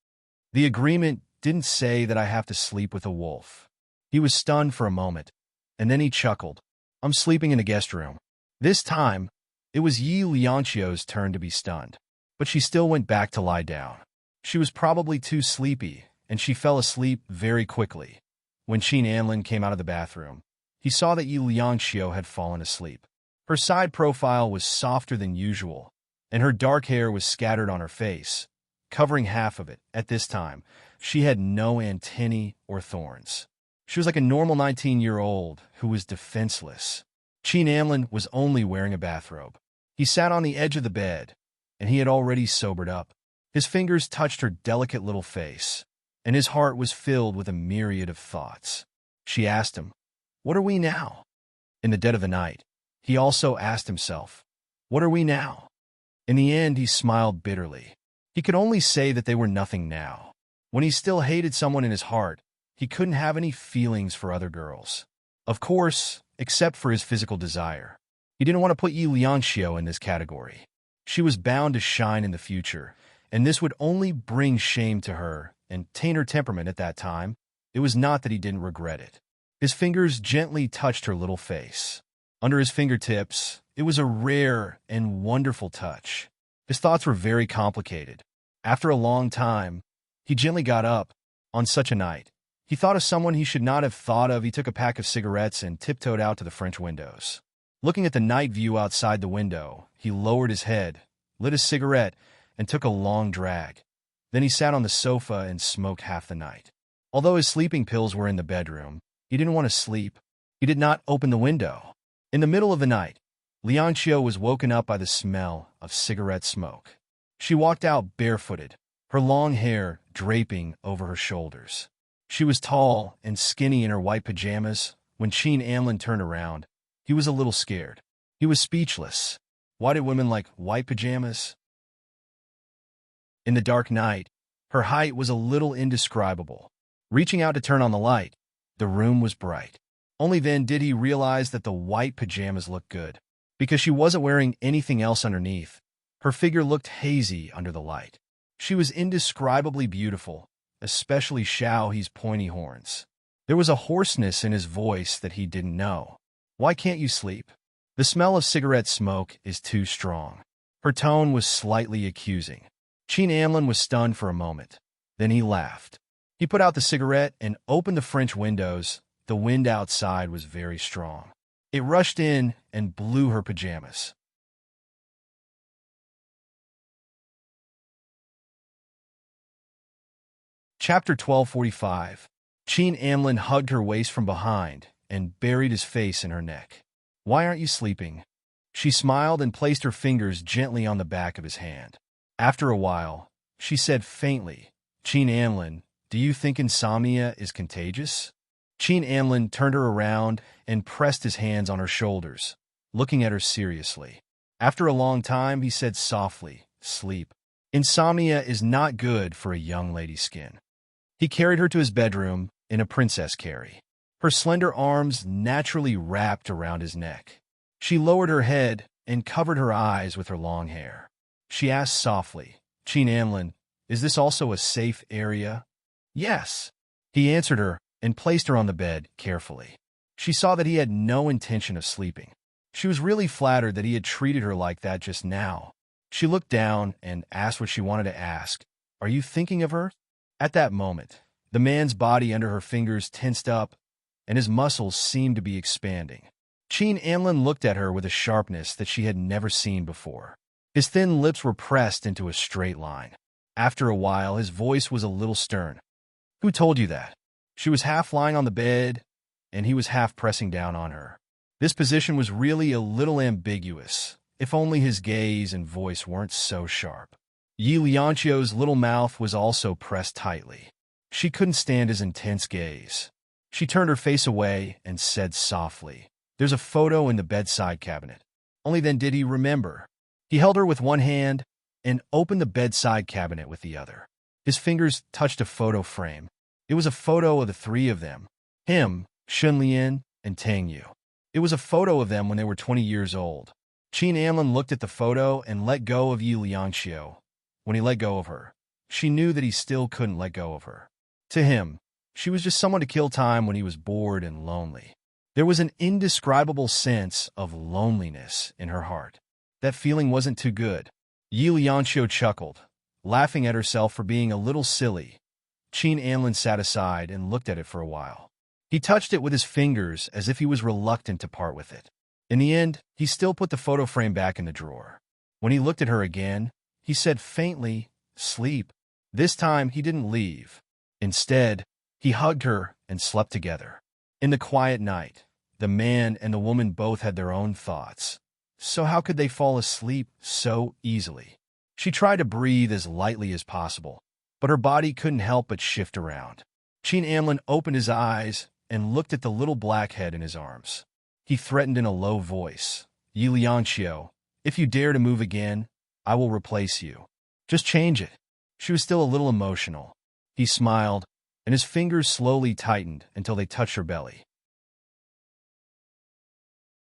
The agreement didn't say that I have to sleep with a wolf. He was stunned for a moment, and then he chuckled. I'm sleeping in the guest room. This time, it was Yi Lianqiu's turn to be stunned, but she still went back to lie down. She was probably too sleepy, and she fell asleep very quickly. When Cheen Amlin came out of the bathroom, he saw that Yi Lianqiu had fallen asleep. Her side profile was softer than usual, and her dark hair was scattered on her face, covering half of it. At this time, she had no antennae or thorns. She was like a normal 19-year-old who was defenseless. Cheen Amlin was only wearing a bathrobe. He sat on the edge of the bed, and he had already sobered up. His fingers touched her delicate little face, and his heart was filled with a myriad of thoughts. She asked him, "What are we now?" In the dead of the night, he also asked himself, "What are we now?" In the end, he smiled bitterly. He could only say that they were nothing now. When he still hated someone in his heart, he couldn't have any feelings for other girls. Of course, except for his physical desire. He didn't want to put Yi Liangxiu in this category. She was bound to shine in the future, and this would only bring shame to her and taint her temperament at that time. It was not that he didn't regret it. His fingers gently touched her little face. Under his fingertips, it was a rare and wonderful touch. His thoughts were very complicated. After a long time, he gently got up. On such a night, he thought of someone he should not have thought of. He took a pack of cigarettes and tiptoed out to the French windows. Looking at the night view outside the window, he lowered his head, lit a cigarette, and took a long drag. Then he sat on the sofa and smoked half the night. Although his sleeping pills were in the bedroom, he didn't want to sleep. He did not open the window. In the middle of the night, Liangxiu was woken up by the smell of cigarette smoke. She walked out barefooted, her long hair draping over her shoulders. She was tall and skinny in her white pajamas. When Qin Anlin turned around, he was a little scared. He was speechless. Why did women like white pajamas? In the dark night, her height was a little indescribable. Reaching out to turn on the light, the room was bright. Only then did he realize that the white pajamas looked good, because she wasn't wearing anything else underneath. Her figure looked hazy under the light. She was indescribably beautiful, especially Xiao He's pointy horns. There was a hoarseness in his voice that he didn't know. Why can't you sleep? The smell of cigarette smoke is too strong. Her tone was slightly accusing. Qin Anlin was stunned for a moment. Then he laughed. He put out the cigarette and opened the French windows. The wind outside was very strong. It rushed in and blew her pajamas. Chapter 1245. Qin Anlin hugged her waist from behind and buried his face in her neck. Why aren't you sleeping? She smiled and placed her fingers gently on the back of his hand. After a while, she said faintly, Qin Anlin, do you think insomnia is contagious? Qin Anlin turned her around and pressed his hands on her shoulders, looking at her seriously. After a long time, he said softly, sleep. Insomnia is not good for a young lady's skin. He carried her to his bedroom in a princess carry. Her slender arms naturally wrapped around his neck. She lowered her head and covered her eyes with her long hair. She asked softly, Qin Anlin, is this also a safe area? Yes. He answered her and placed her on the bed carefully. She saw that he had no intention of sleeping. She was really flattered that he had treated her like that just now. She looked down and asked what she wanted to ask. Are you thinking of her? At that moment, the man's body under her fingers tensed up, and his muscles seemed to be expanding. Qin Anlin looked at her with a sharpness that she had never seen before. His thin lips were pressed into a straight line. After a while, his voice was a little stern. Who told you that? She was half lying on the bed, and he was half pressing down on her. This position was really a little ambiguous, if only his gaze and voice weren't so sharp. Yi Liangxiu's little mouth was also pressed tightly. She couldn't stand his intense gaze. She turned her face away and said softly, there's a photo in the bedside cabinet. Only then did he remember. He held her with one hand and opened the bedside cabinet with the other. His fingers touched a photo frame. It was a photo of the three of them, him, Shunlian, and Tang Yu. It was a photo of them when they were 20 years old. Qin Anlin looked at the photo and let go of Yi Liangxiu. When he let go of her, she knew that he still couldn't let go of her. To him, she was just someone to kill time when he was bored and lonely. There was an indescribable sense of loneliness in her heart. That feeling wasn't too good. Yi Liangxiu chuckled, laughing at herself for being a little silly. Qin Anlin sat aside and looked at it for a while. He touched it with his fingers as if he was reluctant to part with it. In the end, he still put the photo frame back in the drawer. When he looked at her again, he said faintly, sleep. This time, he didn't leave. Instead, he hugged her and slept together. In the quiet night, the man and the woman both had their own thoughts. So how could they fall asleep so easily? She tried to breathe as lightly as possible, but her body couldn't help but shift around. Qin Anlin opened his eyes and looked at the little black head in his arms. He threatened in a low voice, Yi Liangxiu, if you dare to move again, I will replace you. Just change it. She was still a little emotional. He smiled, and his fingers slowly tightened until they touched her belly.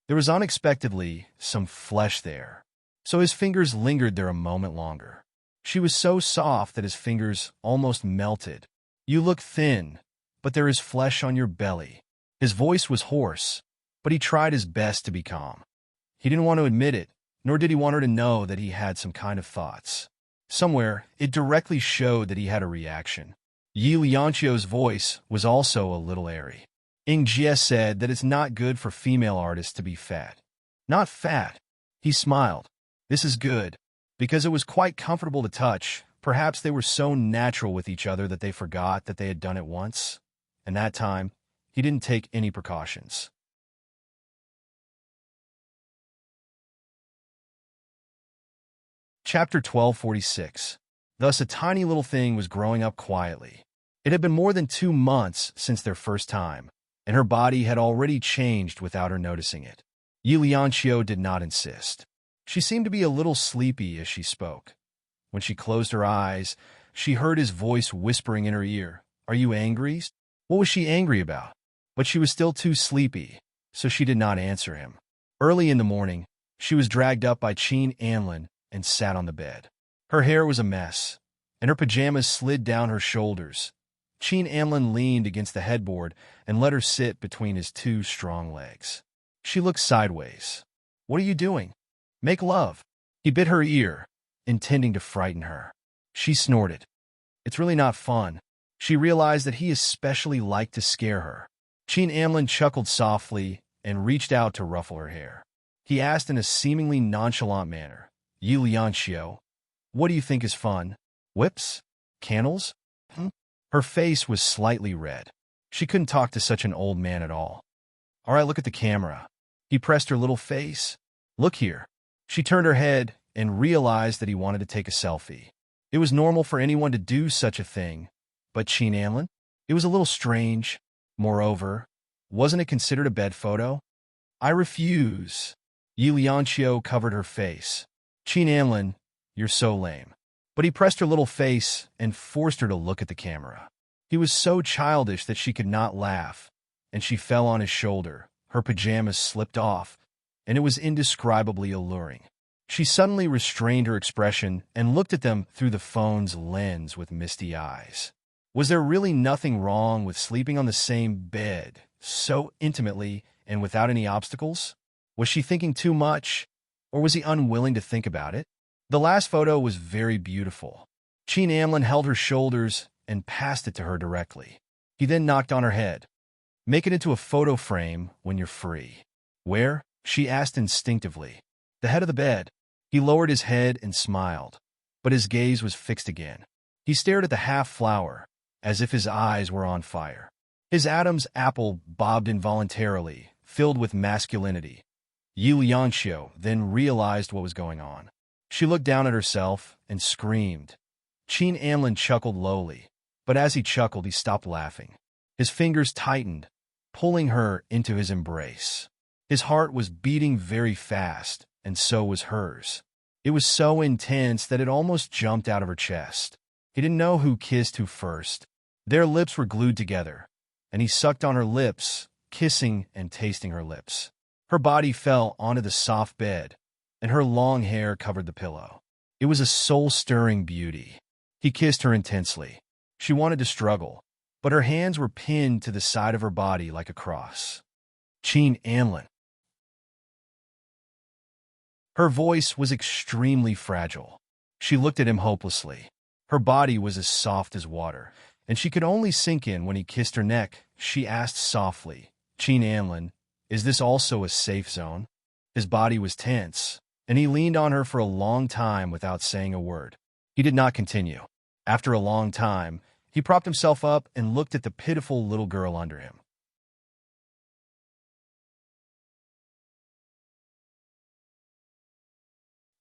There was unexpectedly some flesh there, so his fingers lingered there a moment longer. She was so soft that his fingers almost melted. "You look thin, but there is flesh on your belly." His voice was hoarse, but he tried his best to be calm. He didn't want to admit it, nor did he want her to know that he had some kind of thoughts. Somewhere, it directly showed that he had a reaction. Yi Lianqiu's voice was also a little airy. Ing Jie said that it's not good for female artists to be fat. Not fat. He smiled. This is good, because it was quite comfortable to touch. Perhaps they were so natural with each other that they forgot that they had done it once. And that time, he didn't take any precautions. Chapter 1246. Thus a tiny little thing was growing up quietly. It had been more than 2 months since their first time, and her body had already changed without her noticing it. Yi Lianqiu did not insist. She seemed to be a little sleepy as she spoke. When she closed her eyes, she heard his voice whispering in her ear, "Are you angry?" What was she angry about? But she was still too sleepy, so she did not answer him. Early in the morning, she was dragged up by Qin Anlin and sat on the bed. Her hair was a mess, and her pajamas slid down her shoulders. Qin Anlin leaned against the headboard and let her sit between his 2 strong legs. She looked sideways. "What are you doing?" "Make love." He bit her ear, intending to frighten her. She snorted. "It's really not fun." She realized that he especially liked to scare her. Qin Anlin chuckled softly and reached out to ruffle her hair. He asked in a seemingly nonchalant manner, "Yi Lianqiu, what do you think is fun? Whips? Candles?" Her face was slightly red. She couldn't talk to such an old man at all. "All right, look at the camera." He pressed her little face. "Look here." She turned her head and realized that he wanted to take a selfie. It was normal for anyone to do such a thing, but Qin Anlin? It was a little strange. Moreover, wasn't it considered a bed photo? "I refuse." Yi Lianqiu covered her face. "Qin Anlin, you're so lame." But he pressed her little face and forced her to look at the camera. He was so childish that she could not laugh, and she fell on his shoulder. Her pajamas slipped off, and it was indescribably alluring. She suddenly restrained her expression and looked at them through the phone's lens with misty eyes. Was there really nothing wrong with sleeping on the same bed, so intimately and without any obstacles? Was she thinking too much, or was he unwilling to think about it? The last photo was very beautiful. Qin Anlin held her shoulders and passed it to her directly. He then knocked on her head. "Make it into a photo frame when you're free." "Where?" she asked instinctively. "The head of the bed." He lowered his head and smiled, but his gaze was fixed again. He stared at the half-flower, as if his eyes were on fire. His Adam's apple bobbed involuntarily, filled with masculinity. Yi Lianqiu then realized what was going on. She looked down at herself and screamed. Qin Anlin chuckled lowly, but as he chuckled, he stopped laughing. His fingers tightened, pulling her into his embrace. His heart was beating very fast, and so was hers. It was so intense that it almost jumped out of her chest. He didn't know who kissed who first. Their lips were glued together, and he sucked on her lips, kissing and tasting her lips. Her body fell onto the soft bed, and her long hair covered the pillow. It was a soul-stirring beauty. He kissed her intensely. She wanted to struggle, but her hands were pinned to the side of her body like a cross. "Qin Anlin." Her voice was extremely fragile. She looked at him hopelessly. Her body was as soft as water, and she could only sink in when he kissed her neck. She asked softly, "Qin Anlin, is this also a safe zone?" His body was tense, and he leaned on her for a long time without saying a word. He did not continue. After a long time, he propped himself up and looked at the pitiful little girl under him.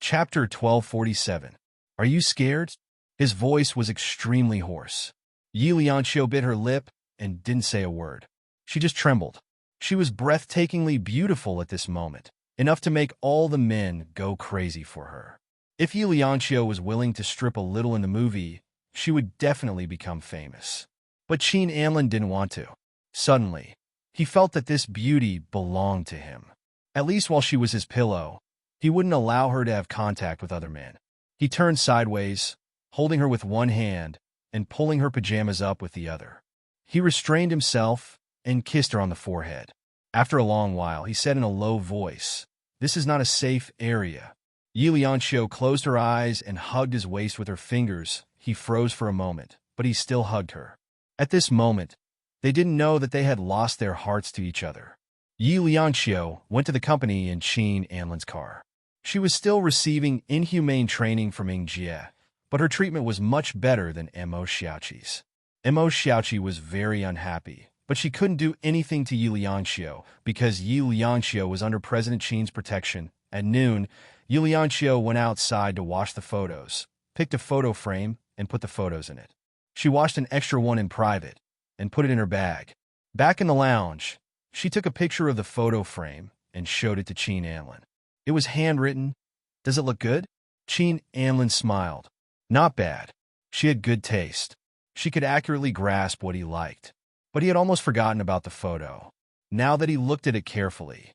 Chapter 1247. Are you scared? His voice was extremely hoarse. Yi Lianqiu bit her lip and didn't say a word. She just trembled. She was breathtakingly beautiful at this moment, enough to make all the men go crazy for her. If Yi Lianqiu was willing to strip a little in the movie, she would definitely become famous. But Qin Anlin didn't want to. Suddenly, he felt that this beauty belonged to him. At least while she was his pillow, he wouldn't allow her to have contact with other men. He turned sideways, holding her with one hand and pulling her pajamas up with the other. He restrained himself and kissed her on the forehead. After a long while, he said in a low voice, "This is not a safe area." Yi Lianxiu closed her eyes and hugged his waist with her fingers. He froze for a moment, but he still hugged her. At this moment, they didn't know that they had lost their hearts to each other. Yi Lianxiu went to the company in Qin Anlin's car. She was still receiving inhumane training from Ying Jie, but her treatment was much better than Mo Xiaoqi's. Mo Xiaoqi was very unhappy, but she couldn't do anything to Yi Lianxiu because Yi Lianxiu was under President Qin's protection. At noon, Yi Lianxiu went outside to wash the photos, picked a photo frame, and put the photos in it. She washed an extra one in private and put it in her bag. Back in the lounge, she took a picture of the photo frame and showed it to Qin Anlin. It was handwritten. "Does it look good?" Qin Anlin smiled. Not bad. She had good taste. She could accurately grasp what he liked. But he had almost forgotten about the photo. Now that he looked at it carefully,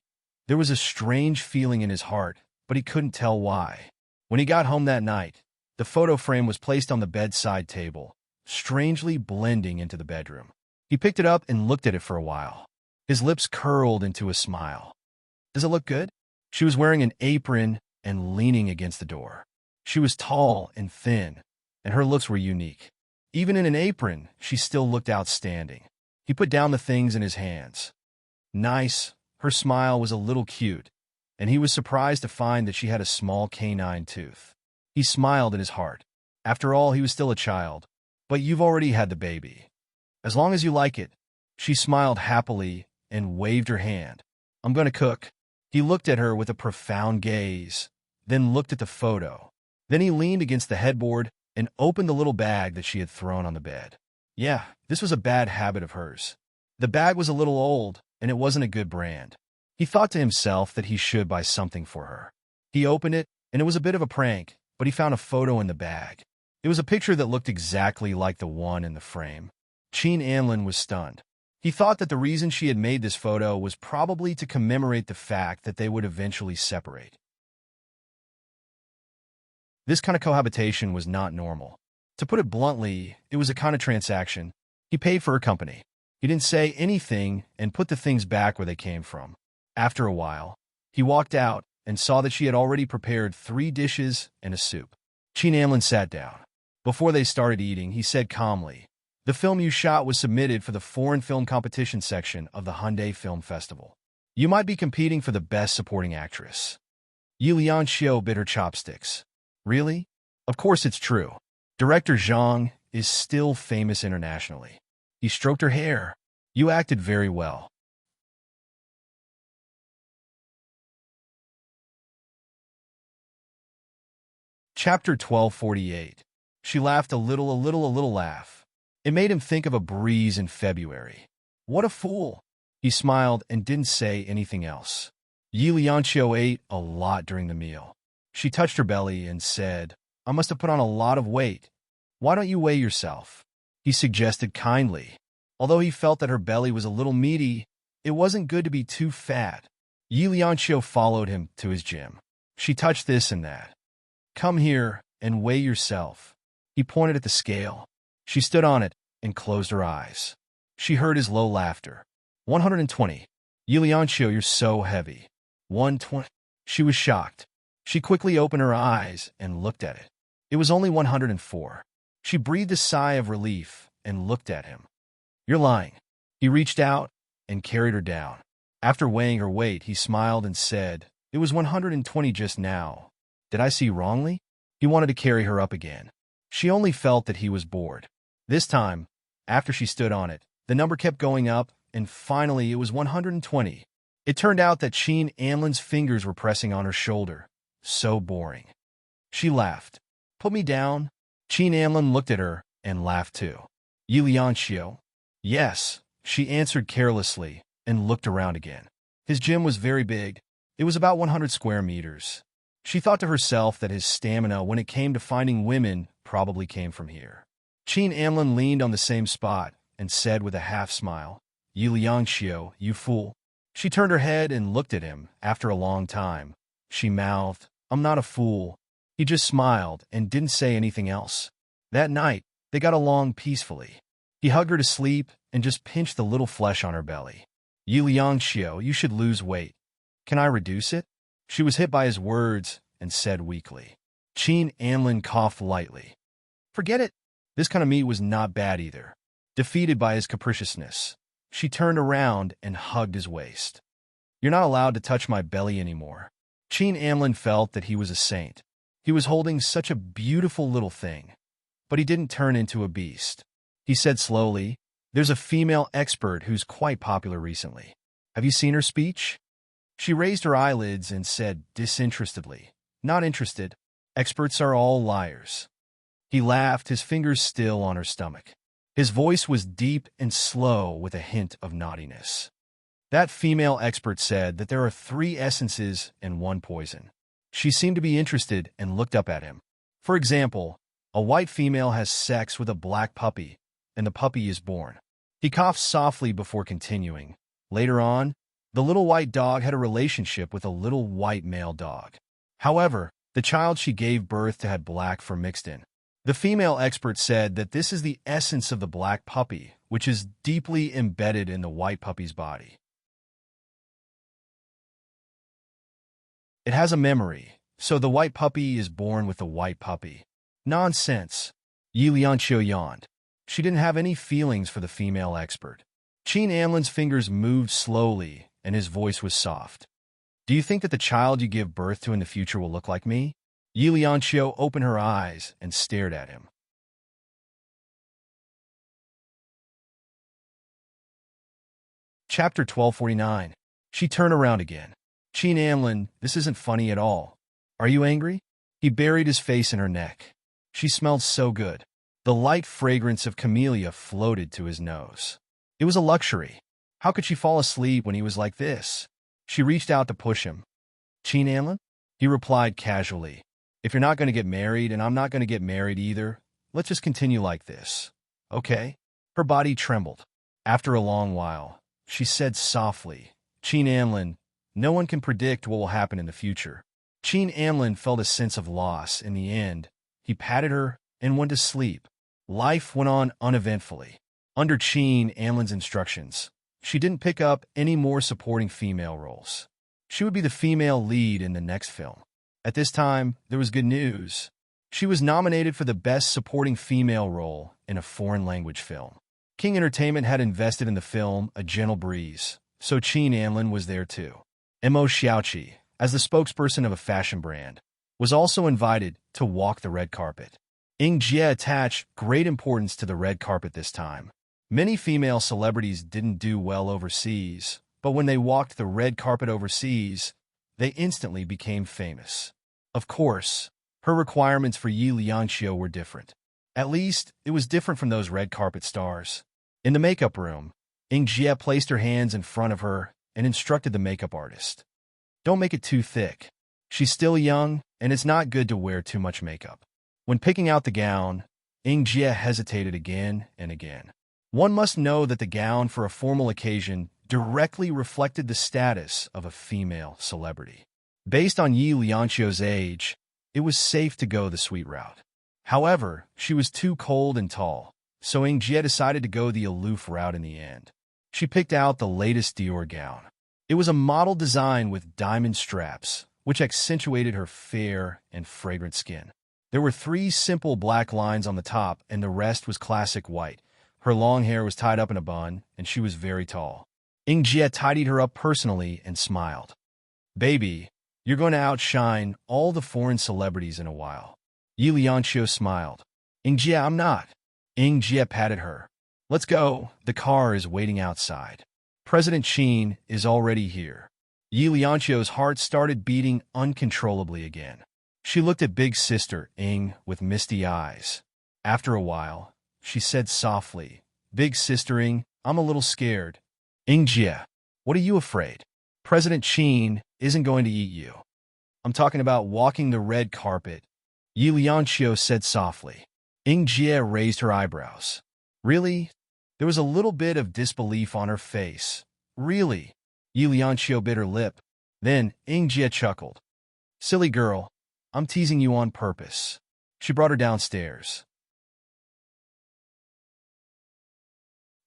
there was a strange feeling in his heart, but he couldn't tell why. When he got home that night, the photo frame was placed on the bedside table, strangely blending into the bedroom. He picked it up and looked at it for a while. His lips curled into a smile. "Does it look good?" She was wearing an apron and leaning against the door. She was tall and thin, and her looks were unique. Even in an apron, she still looked outstanding. He put down the things in his hands. Nice. Her smile was a little cute, and he was surprised to find that she had a small canine tooth. He smiled in his heart. After all, he was still a child. "But you've already had the baby. As long as you like it." She smiled happily and waved her hand. "I'm going to cook." He looked at her with a profound gaze, then looked at the photo. Then he leaned against the headboard and opened the little bag that she had thrown on the bed. Yeah, this was a bad habit of hers. The bag was a little old, and it wasn't a good brand. He thought to himself that he should buy something for her. He opened it, and it was a bit of a prank, but he found a photo in the bag. It was a picture that looked exactly like the one in the frame. Qin Anlin was stunned. He thought that the reason she had made this photo was probably to commemorate the fact that they would eventually separate. This kind of cohabitation was not normal. To put it bluntly, it was a kind of transaction. He paid for her company. He didn't say anything and put the things back where they came from. After a while, he walked out and saw that she had already prepared 3 dishes and a soup. Qin Anlin sat down. Before they started eating, he said calmly, "The film you shot was submitted for the foreign film competition section of the Hyundai Film Festival. You might be competing for the best supporting actress." Yi Lianxiu bit her chopsticks. "Really? Of course it's true. Director Zhang is still famous internationally." He stroked her hair. "You acted very well." Chapter 1248. She laughed a little laugh. It made him think of a breeze in February. What a fool! He smiled and didn't say anything else. Yi Lianxiu ate a lot during the meal. She touched her belly and said, "I must have put on a lot of weight. Why don't you weigh yourself?" He suggested kindly. Although he felt that her belly was a little meaty, it wasn't good to be too fat. Yi Lianxiu followed him to his gym. She touched this and that. "Come here and weigh yourself." He pointed at the scale. She stood on it and closed her eyes. She heard his low laughter. 120. Yi Lianxiu, you're so heavy. 120. She was shocked. She quickly opened her eyes and looked at it. It was only 104. She breathed a sigh of relief and looked at him. "You're lying." He reached out and carried her down. After weighing her weight, he smiled and said, "It was 120 just now. Did I see wrongly?" He wanted to carry her up again. She only felt that he was bored. This time, after she stood on it, the number kept going up, and finally it was 120. It turned out that Qin Anlin's fingers were pressing on her shoulder. So boring. She laughed. "Put me down." Qin Anlin looked at her and laughed too. "Yi Lianxiu?" "Yes," she answered carelessly and looked around again. His gym was very big. It was about 100 square meters. She thought to herself that his stamina when it came to finding women probably came from here. Qin Anlin leaned on the same spot and said with a half-smile, "Yi Lianxiu, you fool." She turned her head and looked at him after a long time. She mouthed, "I'm not a fool." He just smiled and didn't say anything else. That night, they got along peacefully. He hugged her to sleep and just pinched the little flesh on her belly. "Yi Liangxiu, you should lose weight. Can I reduce it?" She was hit by his words and said weakly. Qin Anlin coughed lightly. "Forget it." This kind of meat was not bad either. Defeated by his capriciousness, she turned around and hugged his waist. "You're not allowed to touch my belly anymore." Qin Anlin felt that he was a saint. He was holding such a beautiful little thing, but he didn't turn into a beast. He said slowly, "There's a female expert who's quite popular recently. Have you seen her speech?" She raised her eyelids and said disinterestedly, "Not interested. Experts are all liars." He laughed, his fingers still on her stomach. His voice was deep and slow with a hint of naughtiness. "That female expert said that there are 3 essences and 1 poison." She seemed to be interested and looked up at him. "For example, a white female has sex with a black puppy, and the puppy is born." He coughed softly before continuing. "Later on, the little white dog had a relationship with a little white male dog. However, the child she gave birth to had black fur mixed in. The female expert said that this is the essence of the black puppy, which is deeply embedded in the white puppy's body. It has a memory, so the white puppy is born with the white puppy." "Nonsense." Yi Lianqiu yawned. She didn't have any feelings for the female expert. Qin Anlin's fingers moved slowly, and his voice was soft. "Do you think that the child you give birth to in the future will look like me?" Yi Lianqiu opened her eyes and stared at him. Chapter 1249. She turned around again. "Qin Anlin, this isn't funny at all. Are you angry?" He buried his face in her neck. She smelled so good. The light fragrance of camellia floated to his nose. It was a luxury. How could she fall asleep when he was like this? She reached out to push him. "Qin Anlin?" He replied casually. "If you're not going to get married and I'm not going to get married either, let's just continue like this. Okay?" Her body trembled. After a long while, she said softly, "Qin Anlin, no one can predict what will happen in the future." Qin Anlin felt a sense of loss in the end. He patted her and went to sleep. Life went on uneventfully. Under Qin Anlin's instructions, she didn't pick up any more supporting female roles. She would be the female lead in the next film. At this time, there was good news. She was nominated for the Best Supporting Female Role in a foreign language film. King Entertainment had invested in the film A Gentle Breeze, so Qin Anlin was there too. Mo Xiaoqi, as the spokesperson of a fashion brand, was also invited to walk the red carpet. Ying Jie attached great importance to the red carpet this time. Many female celebrities didn't do well overseas, but when they walked the red carpet overseas, they instantly became famous. Of course, her requirements for Yi Liangqiu were different. At least, it was different from those red carpet stars. In the makeup room, Ying Jie placed her hands in front of her and instructed the makeup artist. "Don't make it too thick. She's still young, and it's not good to wear too much makeup." When picking out the gown, Ying Jie hesitated again and again. One must know that the gown for a formal occasion directly reflected the status of a female celebrity. Based on Yi Liangqiu's age, it was safe to go the sweet route. However, she was too cold and tall, so Ying Jie decided to go the aloof route in the end. She picked out the latest Dior gown. It was a model design with diamond straps, which accentuated her fair and fragrant skin. There were 3 simple black lines on the top, and the rest was classic white. Her long hair was tied up in a bun, and she was very tall. Ying Jie tidied her up personally and smiled. "Baby, you're going to outshine all the foreign celebrities in a while." Yi Liangqiu smiled. "Ying Jie, I'm not." Ying Jie patted her. "Let's go. The car is waiting outside. President Qin is already here." Yi Liangqiu's heart started beating uncontrollably again. She looked at big sister Ying with misty eyes. After a while, she said softly, "Big sister Ying, I'm a little scared." "Ying Jie, what are you afraid? President Qin isn't going to eat you. I'm talking about walking the red carpet." Yi Liangqiu said softly. Ying Jie raised her eyebrows. "Really?" There was a little bit of disbelief on her face. "Really?" Yi Lianxiu bit her lip. Then Ying Jie chuckled. Silly girl, I'm teasing you on purpose. She brought her downstairs.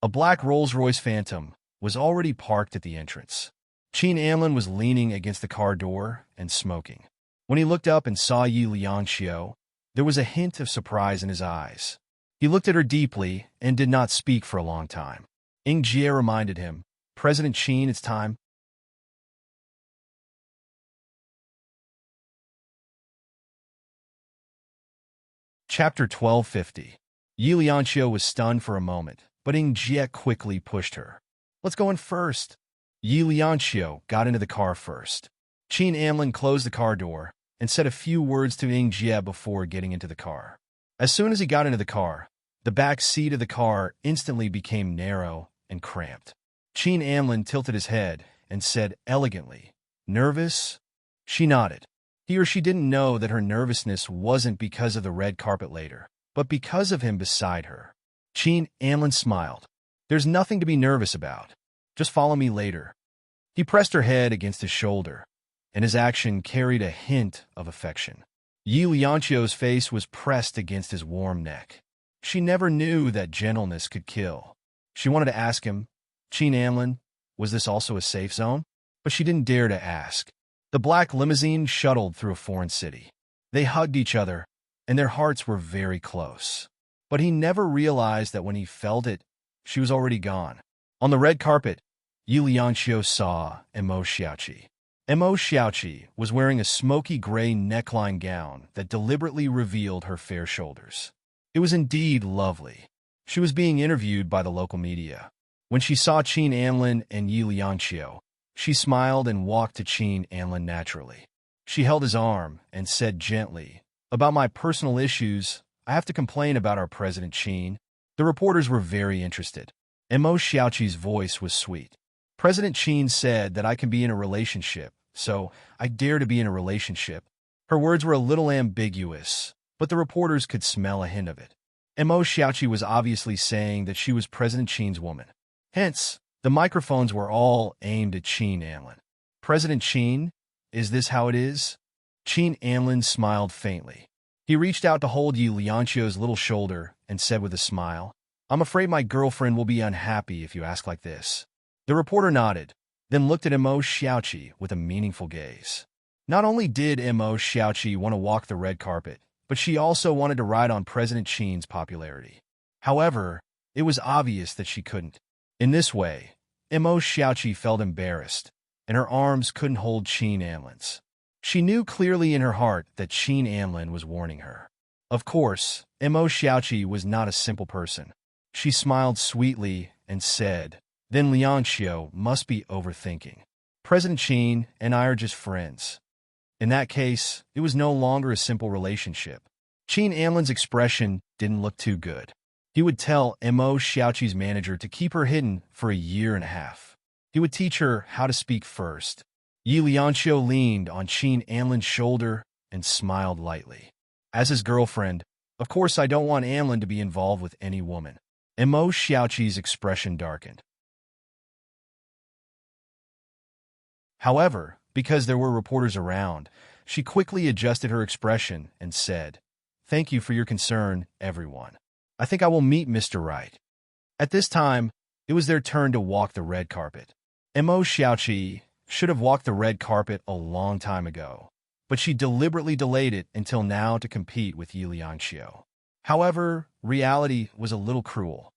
A black Rolls-Royce Phantom was already parked at the entrance. Qin Amlin was leaning against the car door and smoking. When he looked up and saw Yi Lianxiu, there was a hint of surprise in his eyes. He looked at her deeply and did not speak for a long time. Ying Jie reminded him, President Qin, it's time. Chapter 1250. Yi Lianxiu was stunned for a moment, but Ying Jie quickly pushed her. Let's go in first. Yi Lianxiu got into the car first. Qin Amlin closed the car door and said a few words to Ying Jie before getting into the car. As soon as he got into the car, the back seat of the car instantly became narrow and cramped. Qin Amlin tilted his head and said elegantly, Nervous? She nodded. He or she didn't know that her nervousness wasn't because of the red carpet later, but because of him beside her. Qin Amlin smiled. There's nothing to be nervous about. Just follow me later. He pressed her head against his shoulder, and his action carried a hint of affection. Yi Lianxiu's face was pressed against his warm neck. She never knew that gentleness could kill. She wanted to ask him, Qin Amlin, was this also a safe zone? But she didn't dare to ask. The black limousine shuttled through a foreign city. They hugged each other, and their hearts were very close. But he never realized that when he felt it, she was already gone. On the red carpet, Yi Lianxiu saw Immerse Xiaoqi. Immerse Xiaoqi was wearing a smoky gray neckline gown that deliberately revealed her fair shoulders. It was indeed lovely. She was being interviewed by the local media. When she saw Qin Amlin and Yi Lianxiu, she smiled and walked to Qin Amlin naturally. She held his arm and said gently, About my personal issues, I have to complain about our President Qin. The reporters were very interested. Immerse Xiaoqi's voice was sweet. President Qin said that I can be in a relationship, so I dare to be in a relationship. Her words were a little ambiguous, but the reporters could smell a hint of it. Immerse Xiaoqi was obviously saying that she was President Qin's woman. Hence, the microphones were all aimed at Qin Amlin. President Qin, is this how it is? Qin Amlin smiled faintly. He reached out to hold Yi Lianxiu's little shoulder and said with a smile, I'm afraid my girlfriend will be unhappy if you ask like this. The reporter nodded, then looked at Immerse Xiaoqi with a meaningful gaze. Not only did Immerse Xiaoqi want to walk the red carpet, but she also wanted to ride on President Qin's popularity. However, it was obvious that she couldn't. In this way, Immerse Xiaoqi felt embarrassed, and her arms couldn't hold Qin Amlin's. She knew clearly in her heart that Qin Amlin was warning her. Of course, Immerse Xiaoqi was not a simple person. She smiled sweetly and said, Then Lianxiu must be overthinking. President Qin and I are just friends. In that case, it was no longer a simple relationship. Qin Amlin's expression didn't look too good. He would tell Immerse Xiaoqi's manager to keep her hidden for a year and a half. He would teach her how to speak first. Yi Lianxiu leaned on Qin Amlin's shoulder and smiled lightly. As his girlfriend, of course I don't want Amlin to be involved with any woman. Immerse Xiaoqi's expression darkened. However, because there were reporters around, she quickly adjusted her expression and said, Thank you for your concern, everyone. I think I will meet Mr. Right. At this time, it was their turn to walk the red carpet. Immerse Xiaoqi should have walked the red carpet a long time ago, but she deliberately delayed it until now to compete with Yi Lianxiu. However, reality was a little cruel.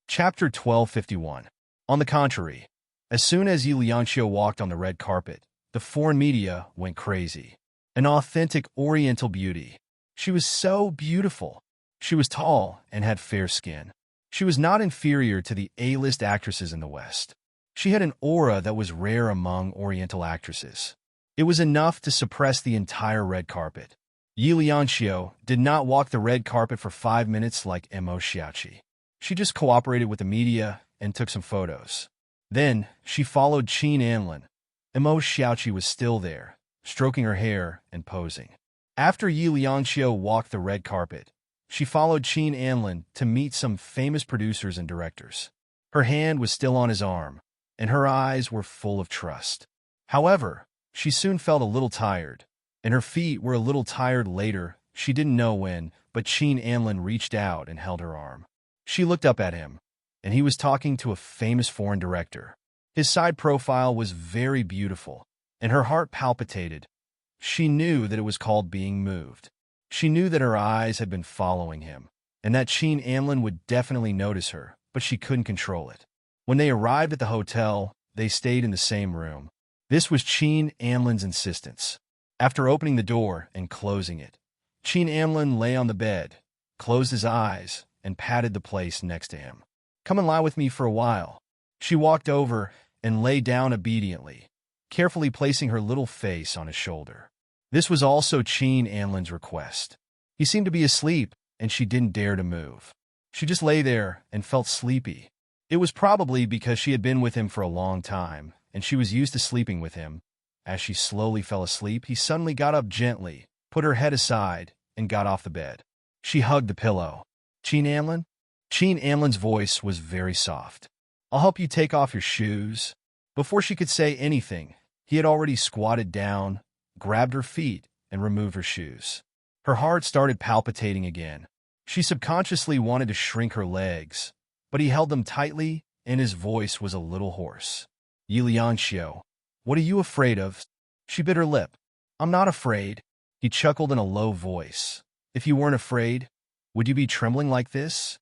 Chapter 1251. On the contrary, as soon as Yi Lianxiu walked on the red carpet, the foreign media went crazy. An authentic Oriental beauty. She was so beautiful. She was tall and had fair skin. She was not inferior to the A-list actresses in the West. She had an aura that was rare among Oriental actresses. It was enough to suppress the entire red carpet. Yi Lianxiu did not walk the red carpet for 5 minutes like Immerse Xiaoqi. She just cooperated with the media and took some photos. Then, she followed Qin Amlin. Immerse Xiaoqi was still there, stroking her hair and posing. After Yi Lianxiu walked the red carpet, she followed Qin Anlin to meet some famous producers and directors. Her hand was still on his arm, and her eyes were full of trust. However, she soon felt a little tired, and her feet were a little tired later. She didn't know when, but Qin Anlin reached out and held her arm. She looked up at him, and he was talking to a famous foreign director. His side profile was very beautiful, and her heart palpitated. She knew that it was called being moved. She knew that her eyes had been following him, and that Qin Anlin would definitely notice her, but she couldn't control it. When they arrived at the hotel, they stayed in the same room. This was Qin Anlin's insistence. After opening the door and closing it, Qin Anlin lay on the bed, closed his eyes, and patted the place next to him. "Come and lie with me for a while." She walked over and lay down obediently, carefully placing her little face on his shoulder. This was also Qin Anlin's request. He seemed to be asleep, and she didn't dare to move. She just lay there and felt sleepy. It was probably because she had been with him for a long time, and she was used to sleeping with him. As she slowly fell asleep, he suddenly got up gently, put her head aside, and got off the bed. She hugged the pillow. "Qin Anlin?" Qin Anlin's voice was very soft. "I'll help you take off your shoes." Before she could say anything, he had already squatted down, grabbed her feet, and removed her shoes. Her heart started palpitating again. She subconsciously wanted to shrink her legs, but he held them tightly, and his voice was a little hoarse. "Yi Lianxiu, what are you afraid of?" She bit her lip. "I'm not afraid." He chuckled in a low voice. "If you weren't afraid, would you be trembling like this?"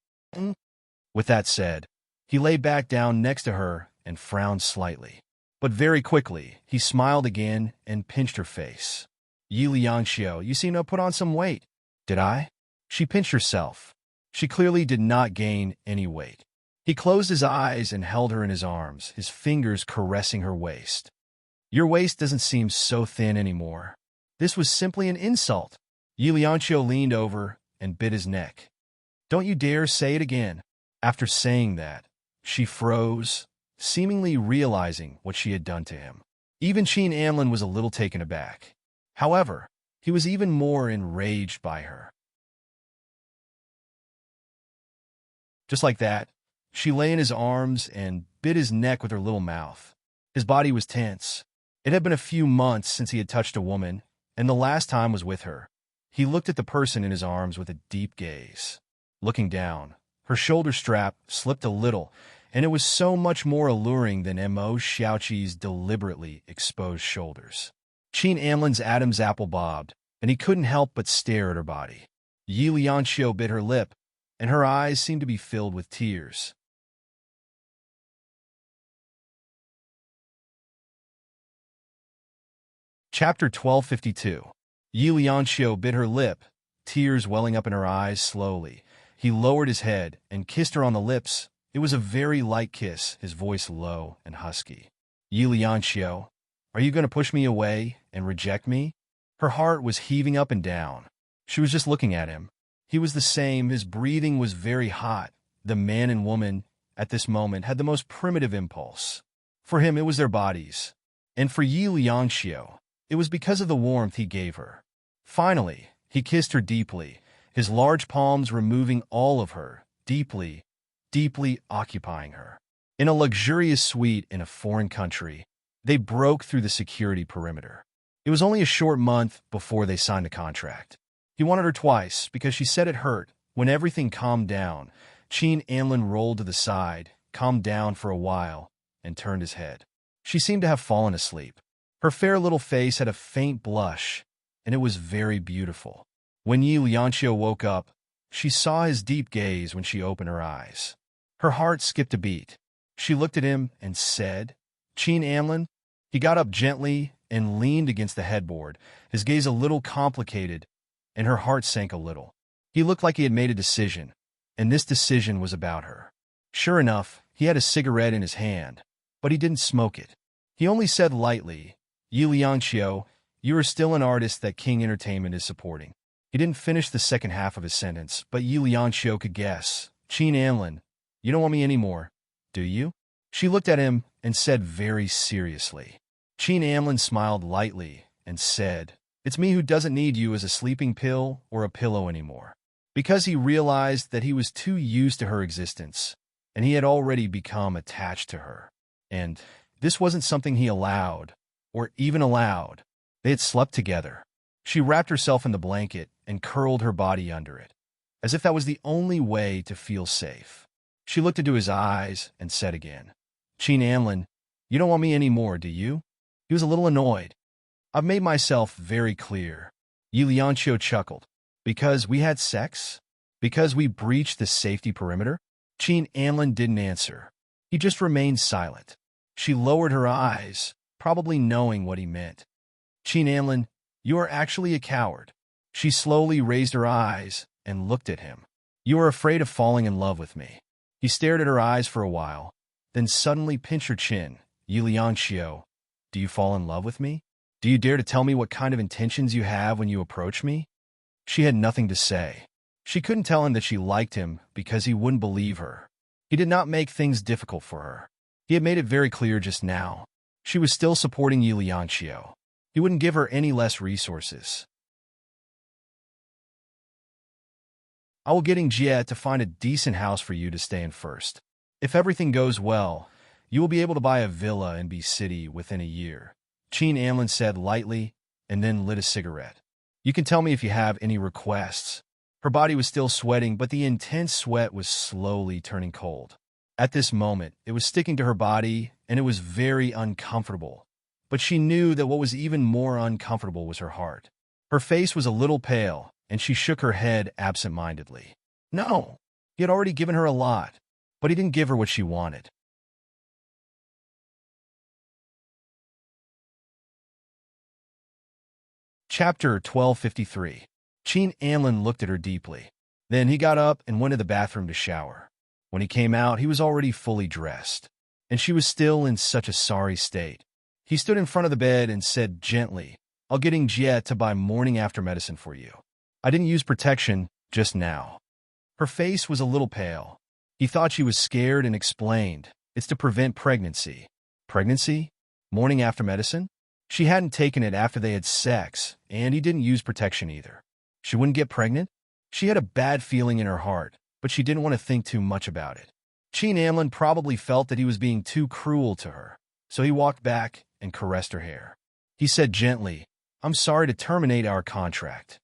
With that said, he lay back down next to her and frowned slightly. But very quickly, he smiled again and pinched her face. "Yi Lianxiu, you seem to have put on some weight." "Did I?" She pinched herself. She clearly did not gain any weight. He closed his eyes and held her in his arms, his fingers caressing her waist. "Your waist doesn't seem so thin anymore." This was simply an insult. Yi Lianxiu leaned over and bit his neck. "Don't you dare say it again." After saying that, she froze, seemingly realizing what she had done to him. Even Qin Anlin was a little taken aback. However, he was even more enraged by her. Just like that, she lay in his arms and bit his neck with her little mouth. His body was tense. It had been a few months since he had touched a woman, and the last time was with her. He looked at the person in his arms with a deep gaze. Looking down, her shoulder strap slipped a little, and it was so much more alluring than Mo Xiaoqi's deliberately exposed shoulders. Qin Anlin's Adam's apple bobbed, and he couldn't help but stare at her body. Yi Lianxiu bit her lip, and her eyes seemed to be filled with tears. Chapter 1252. Yi Lianxiu bit her lip, tears welling up in her eyes slowly. He lowered his head and kissed her on the lips. It was a very light kiss, his voice low and husky. "Yi Lianxiu, are you going to push me away and reject me?" Her heart was heaving up and down. She was just looking at him. He was the same. His breathing was very hot. The man and woman, at this moment, had the most primitive impulse. For him, it was their bodies. And for Yi Lianxiu, it was because of the warmth he gave her. Finally, he kissed her deeply, his large palms removing all of her, deeply occupying her. In a luxurious suite in a foreign country, they broke through the security perimeter. It was only a short month before they signed a contract. He wanted her twice because she said it hurt. When everything calmed down, Qin Anlin rolled to the side, calmed down for a while, and turned his head. She seemed to have fallen asleep. Her fair little face had a faint blush, and it was very beautiful. When Yi Lianxiu woke up, she saw his deep gaze when she opened her eyes. Her heart skipped a beat. She looked at him and said, "Qin Anlin?" He got up gently and leaned against the headboard, his gaze a little complicated, and her heart sank a little. He looked like he had made a decision, and this decision was about her. Sure enough, he had a cigarette in his hand, but he didn't smoke it. He only said lightly, "Yi Lianxiu, you are still an artist that King Entertainment is supporting." He didn't finish the second half of his sentence, but Yi Lianxiu could guess. "Qin Anlin, you don't want me anymore, do you?" She looked at him and said very seriously. Qin Anlin smiled lightly and said, It's me who doesn't need you as a sleeping pill or a pillow anymore. Because he realized that he was too used to her existence, and he had already become attached to her. And this wasn't something he allowed, or even allowed. They had slept together. She wrapped herself in the blanket and curled her body under it, as if that was the only way to feel safe. She looked into his eyes and said again, "Chin Amlin, you don't want me anymore, do you?" He was a little annoyed. "I've made myself very clear." Yi Lianqiu chuckled. "Because we had sex? Because we breached the safety perimeter?" Chin Amlin didn't answer. He just remained silent. She lowered her eyes, probably knowing what he meant. "Chin Amlin, you are actually a coward." She slowly raised her eyes and looked at him. "You are afraid of falling in love with me." He stared at her eyes for a while, then suddenly pinched her chin. "Yi Lianqiu, do you fall in love with me? Do you dare to tell me what kind of intentions you have when you approach me?" She had nothing to say. She couldn't tell him that she liked him because he wouldn't believe her. He did not make things difficult for her. He had made it very clear just now. She was still supporting Yi Lianqiu. He wouldn't give her any less resources. "I will get Jie to find a decent house for you to stay in first. If everything goes well, you will be able to buy a villa in B City within a year," Chin Amlin said lightly, and then lit a cigarette. "You can tell me if you have any requests." Her body was still sweating, but the intense sweat was slowly turning cold. At this moment, it was sticking to her body, and it was very uncomfortable. But she knew that what was even more uncomfortable was her heart. Her face was a little pale, and she shook her head absent-mindedly. No, he had already given her a lot, but he didn't give her what she wanted. Chapter 1253. Chin Amlin looked at her deeply. Then he got up and went to the bathroom to shower. When he came out, he was already fully dressed, and she was still in such a sorry state. He stood in front of the bed and said gently, "I'll get Jie to buy morning after medicine for you. I didn't use protection just now." Her face was a little pale. He thought she was scared and explained, "It's to prevent pregnancy." Pregnancy? Morning after medicine? She hadn't taken it after they had sex, and he didn't use protection either. She wouldn't get pregnant? She had a bad feeling in her heart, but she didn't want to think too much about it. Chin Amlin probably felt that he was being too cruel to her, so he walked back and caressed her hair. He said gently, "I'm sorry to terminate our contract."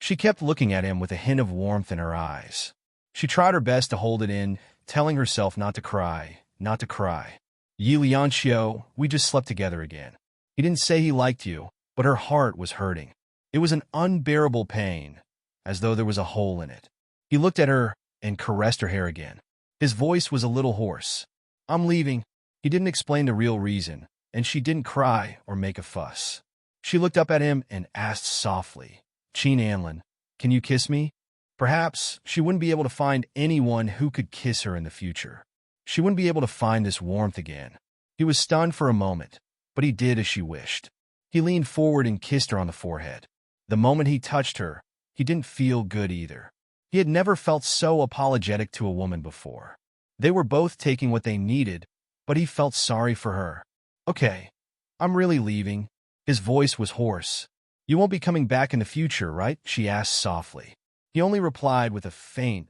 She kept looking at him with a hint of warmth in her eyes. She tried her best to hold it in, telling herself not to cry, not to cry. "Yi Lianqiu, we just slept together again. He didn't say he liked you, but her heart was hurting. It was an unbearable pain, as though there was a hole in it." He looked at her and caressed her hair again. His voice was a little hoarse. "I'm leaving." He didn't explain the real reason, and she didn't cry or make a fuss. She looked up at him and asked softly, "Chin Amlin, can you kiss me?" Perhaps she wouldn't be able to find anyone who could kiss her in the future. She wouldn't be able to find this warmth again. He was stunned for a moment, but he did as she wished. He leaned forward and kissed her on the forehead. The moment he touched her, he didn't feel good either. He had never felt so apologetic to a woman before. They were both taking what they needed, but he felt sorry for her. "Okay, I'm really leaving." His voice was hoarse. "You won't be coming back in the future, right?" she asked softly. He only replied with a faint,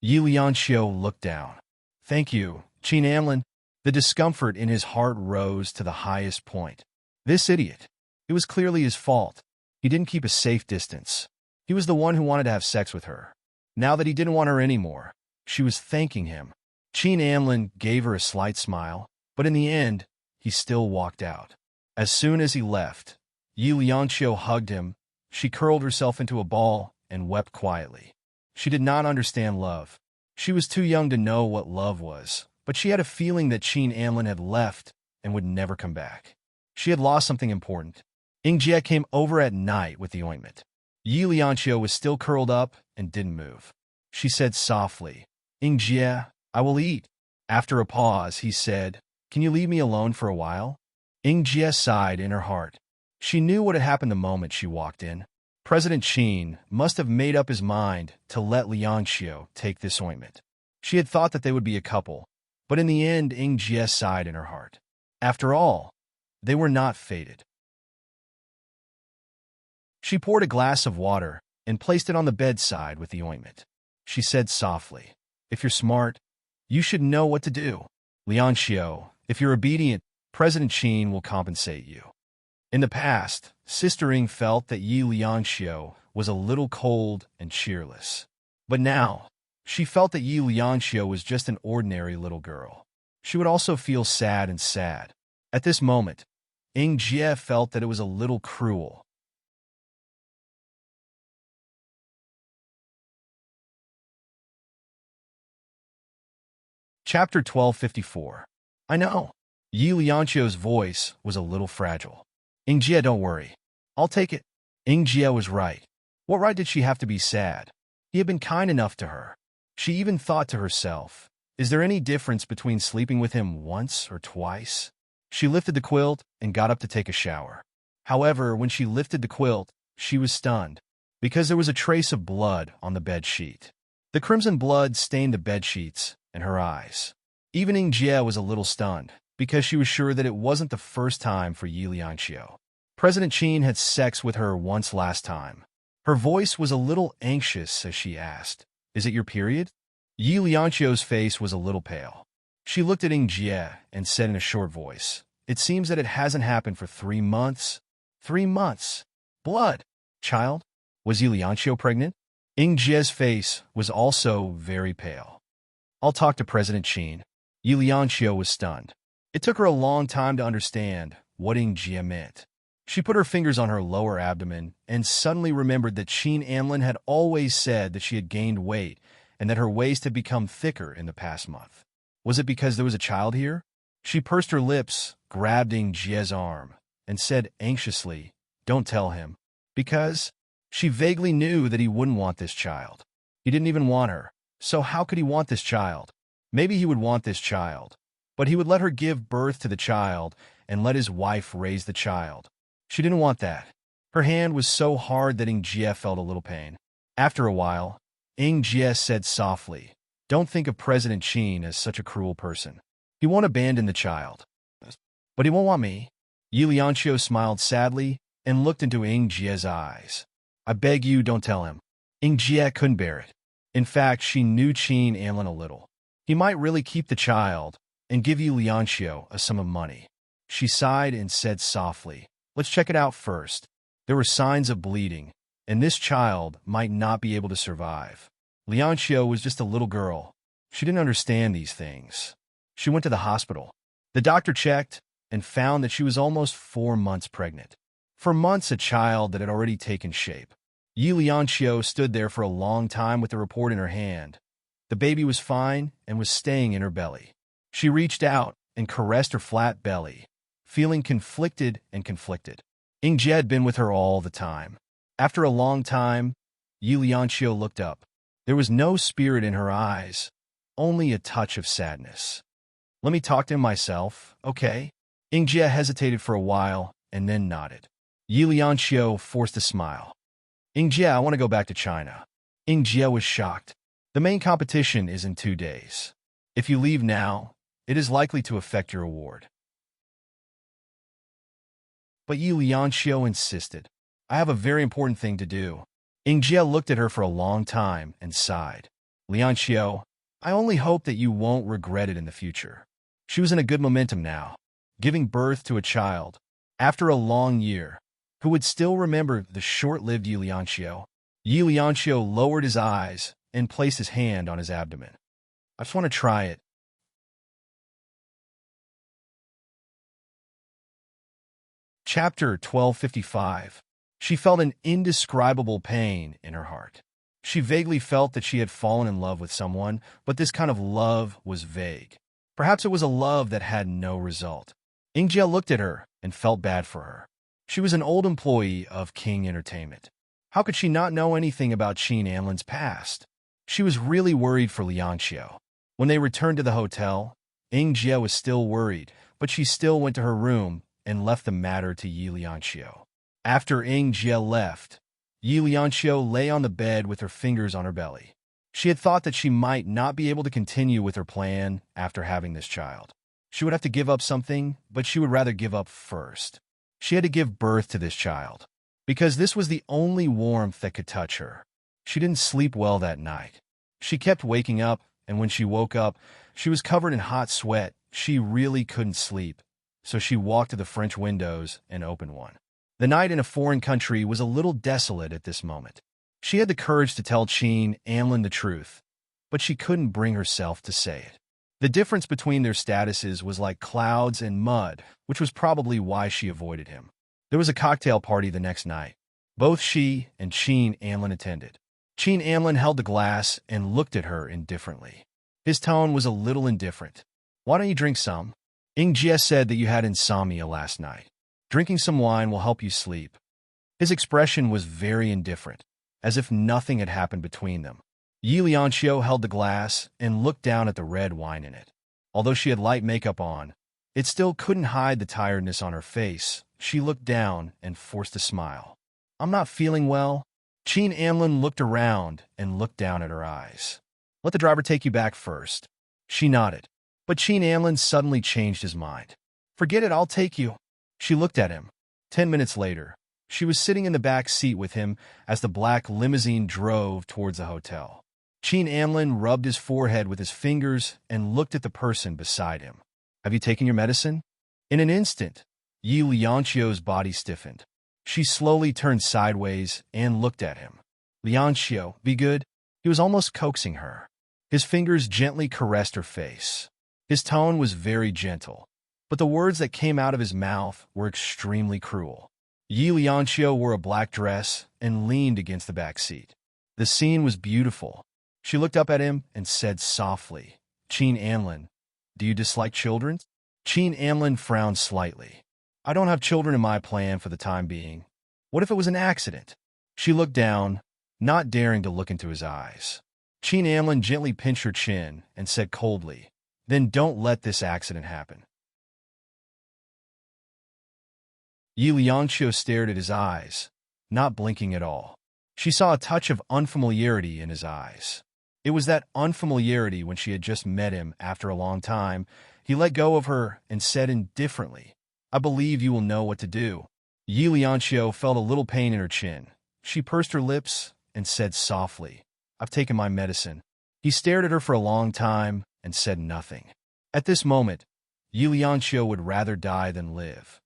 Yi Lianqiu looked down. "Thank you, Chin Amlin." The discomfort in his heart rose to the highest point. This idiot. It was clearly his fault. He didn't keep a safe distance. He was the one who wanted to have sex with her. Now that he didn't want her anymore, she was thanking him. Chin Amlin gave her a slight smile, but in the end, he still walked out. As soon as he left, Yi Lianqiu hugged him. She curled herself into a ball and wept quietly. She did not understand love. She was too young to know what love was, but she had a feeling that Chin Amlin had left and would never come back. She had lost something important. Jie came over at night with the ointment. Yi Lianqiu was still curled up and didn't move. She said softly, "Jie, I will eat." After a pause, he said, "Can you leave me alone for a while?" Jie sighed in her heart. She knew what had happened the moment she walked in. President Qin must have made up his mind to let Lianqiu take this ointment. She had thought that they would be a couple, but in the end, Jie sighed in her heart. After all, they were not fated. She poured a glass of water and placed it on the bedside with the ointment. She said softly, "If you're smart, you should know what to do. Leoncio, if you're obedient, President Qin will compensate you." In the past, Sister Ing felt that Yi Lianxio was a little cold and cheerless. But now, she felt that Yi Lianxio was just an ordinary little girl. She would also feel sad and sad. At this moment, Ing Jie felt that it was a little cruel. Chapter 1254. I know. Yi Lianxio's voice was a little fragile. Ing Jie, don't worry. I'll take it. Ing Jie was right. What right did she have to be sad? He had been kind enough to her. She even thought to herself, is there any difference between sleeping with him once or twice? She lifted the quilt and got up to take a shower. However, when she lifted the quilt, she was stunned, because there was a trace of blood on the bed sheet. The crimson blood stained the bed sheets and her eyes. Even Ing Jie was a little stunned, because she was sure that it wasn't the first time for Yi Lianxio. President Qin had sex with her once last time. Her voice was a little anxious as she asked, "Is it your period?" Yi Lianxio's face was a little pale. She looked at Ing Jie and said in a short voice, "It seems that it hasn't happened for 3 months. 3 months. Blood. Child? Was Yi Lianxio pregnant?" Ing Jie's face was also very pale. "I'll talk to President Qin." Yi Lianxio was stunned. It took her a long time to understand what Ing Jie meant. She put her fingers on her lower abdomen and suddenly remembered that Qin Amlin had always said that she had gained weight and that her waist had become thicker in the past month. Was it because there was a child here? She pursed her lips, grabbed Ing Jie's arm, and said anxiously, "Don't tell him." Because she vaguely knew that he wouldn't want this child. He didn't even want her. So how could he want this child? Maybe he would want this child, but he would let her give birth to the child and let his wife raise the child. She didn't want that. Her hand was so hard that Ing Jie felt a little pain. After a while, Ing Jie said softly, "Don't think of President Qin as such a cruel person. He won't abandon the child. But he won't want me." Yi Lianxio smiled sadly and looked into Ing Jie's eyes. "I beg you, don't tell him." Ing Jie couldn't bear it. In fact, she knew Qin Amlin a little. He might really keep the child and give Yi Lianxio a sum of money. She sighed and said softly, "Let's check it out first." There were signs of bleeding, and this child might not be able to survive. Lianxio was just a little girl. She didn't understand these things. She went to the hospital. The doctor checked and found that she was almost 4 months pregnant. For months, a child that had already taken shape. Yi Lianxio stood there for a long time with the report in her hand. The baby was fine and was staying in her belly. She reached out and caressed her flat belly, feeling conflicted. Ing Jie had been with her all the time. After a long time, Yi Lianxio looked up. There was no spirit in her eyes, only a touch of sadness. "Let me talk to him myself, okay?" Ing Jie hesitated for a while and then nodded. Yi Lianxio forced a smile. "Ing Jie, I want to go back to China." Ing Jie was shocked. "The main competition is in 2 days. If you leave now, it is likely to affect your award." But Yi Lianxio insisted. "I have a very important thing to do." Ing Jie looked at her for a long time and sighed. "Lianxio, I only hope that you won't regret it in the future." She was in a good momentum now, giving birth to a child, after a long year, who would still remember the short-lived Yi Lianxio. Yi Lianxio lowered his eyes and placed his hand on his abdomen. "I just want to try it." Chapter 1255. She felt an indescribable pain in her heart. She vaguely felt that she had fallen in love with someone, but this kind of love was vague. Perhaps it was a love that had no result. Ing Jie looked at her and felt bad for her. She was an old employee of King Entertainment. How could she not know anything about Qin Amlin's past? She was really worried for Lianxio. When they returned to the hotel, Ing Jie was still worried, but she still went to her room and left the matter to Yi Lianxio. After Ing Jie left, Yi Lianxio lay on the bed with her fingers on her belly. She had thought that she might not be able to continue with her plan after having this child. She would have to give up something, but she would rather give up first. She had to give birth to this child. because this was the only warmth that could touch her. She didn't sleep well that night. She kept waking up, and when she woke up, she was covered in hot sweat. She really couldn't sleep, so she walked to the French windows and opened one. The night in a foreign country was a little desolate at this moment. She had the courage to tell Qin Amlin the truth, but she couldn't bring herself to say it. The difference between their statuses was like clouds and mud, which was probably why she avoided him. There was a cocktail party the next night. Both she and Qin Amlin attended. Qin Amlin held the glass and looked at her indifferently. His tone was a little indifferent. "Why don't you drink some? Jie said that you had insomnia last night. Drinking some wine will help you sleep." His expression was very indifferent, as if nothing had happened between them. Yi Lianqiu held the glass and looked down at the red wine in it. Although she had light makeup on, it still couldn't hide the tiredness on her face. She looked down and forced a smile. "I'm not feeling well." Qin Amlin looked around and looked down at her eyes. "Let the driver take you back first." She nodded, but Qin Amlin suddenly changed his mind. "Forget it, I'll take you." She looked at him. 10 minutes later, she was sitting in the back seat with him as the black limousine drove towards the hotel. Qin Amlin rubbed his forehead with his fingers and looked at the person beside him. "Have you taken your medicine?" In an instant, Yi Lianqiu's body stiffened. She slowly turned sideways and looked at him. "Lianqiu, be good." He was almost coaxing her. His fingers gently caressed her face. His tone was very gentle, but the words that came out of his mouth were extremely cruel. Yi Lianqiu wore a black dress and leaned against the back seat. The scene was beautiful. She looked up at him and said softly, "Qin Amlin, do you dislike children?" Qin Amlin frowned slightly. "I don't have children in my plan for the time being. What if it was an accident?" She looked down, not daring to look into his eyes. Qin Amlin gently pinched her chin and said coldly, "Then don't let this accident happen." Yi Lianqiu stared at his eyes, not blinking at all. She saw a touch of unfamiliarity in his eyes. It was that unfamiliarity when she had just met him after a long time. He let go of her and said indifferently, "I believe you will know what to do." Yi Lianqiu felt a little pain in her chin. She pursed her lips and said softly, "I've taken my medicine." He stared at her for a long time and said nothing. At this moment, Yi Lianqiu would rather die than live.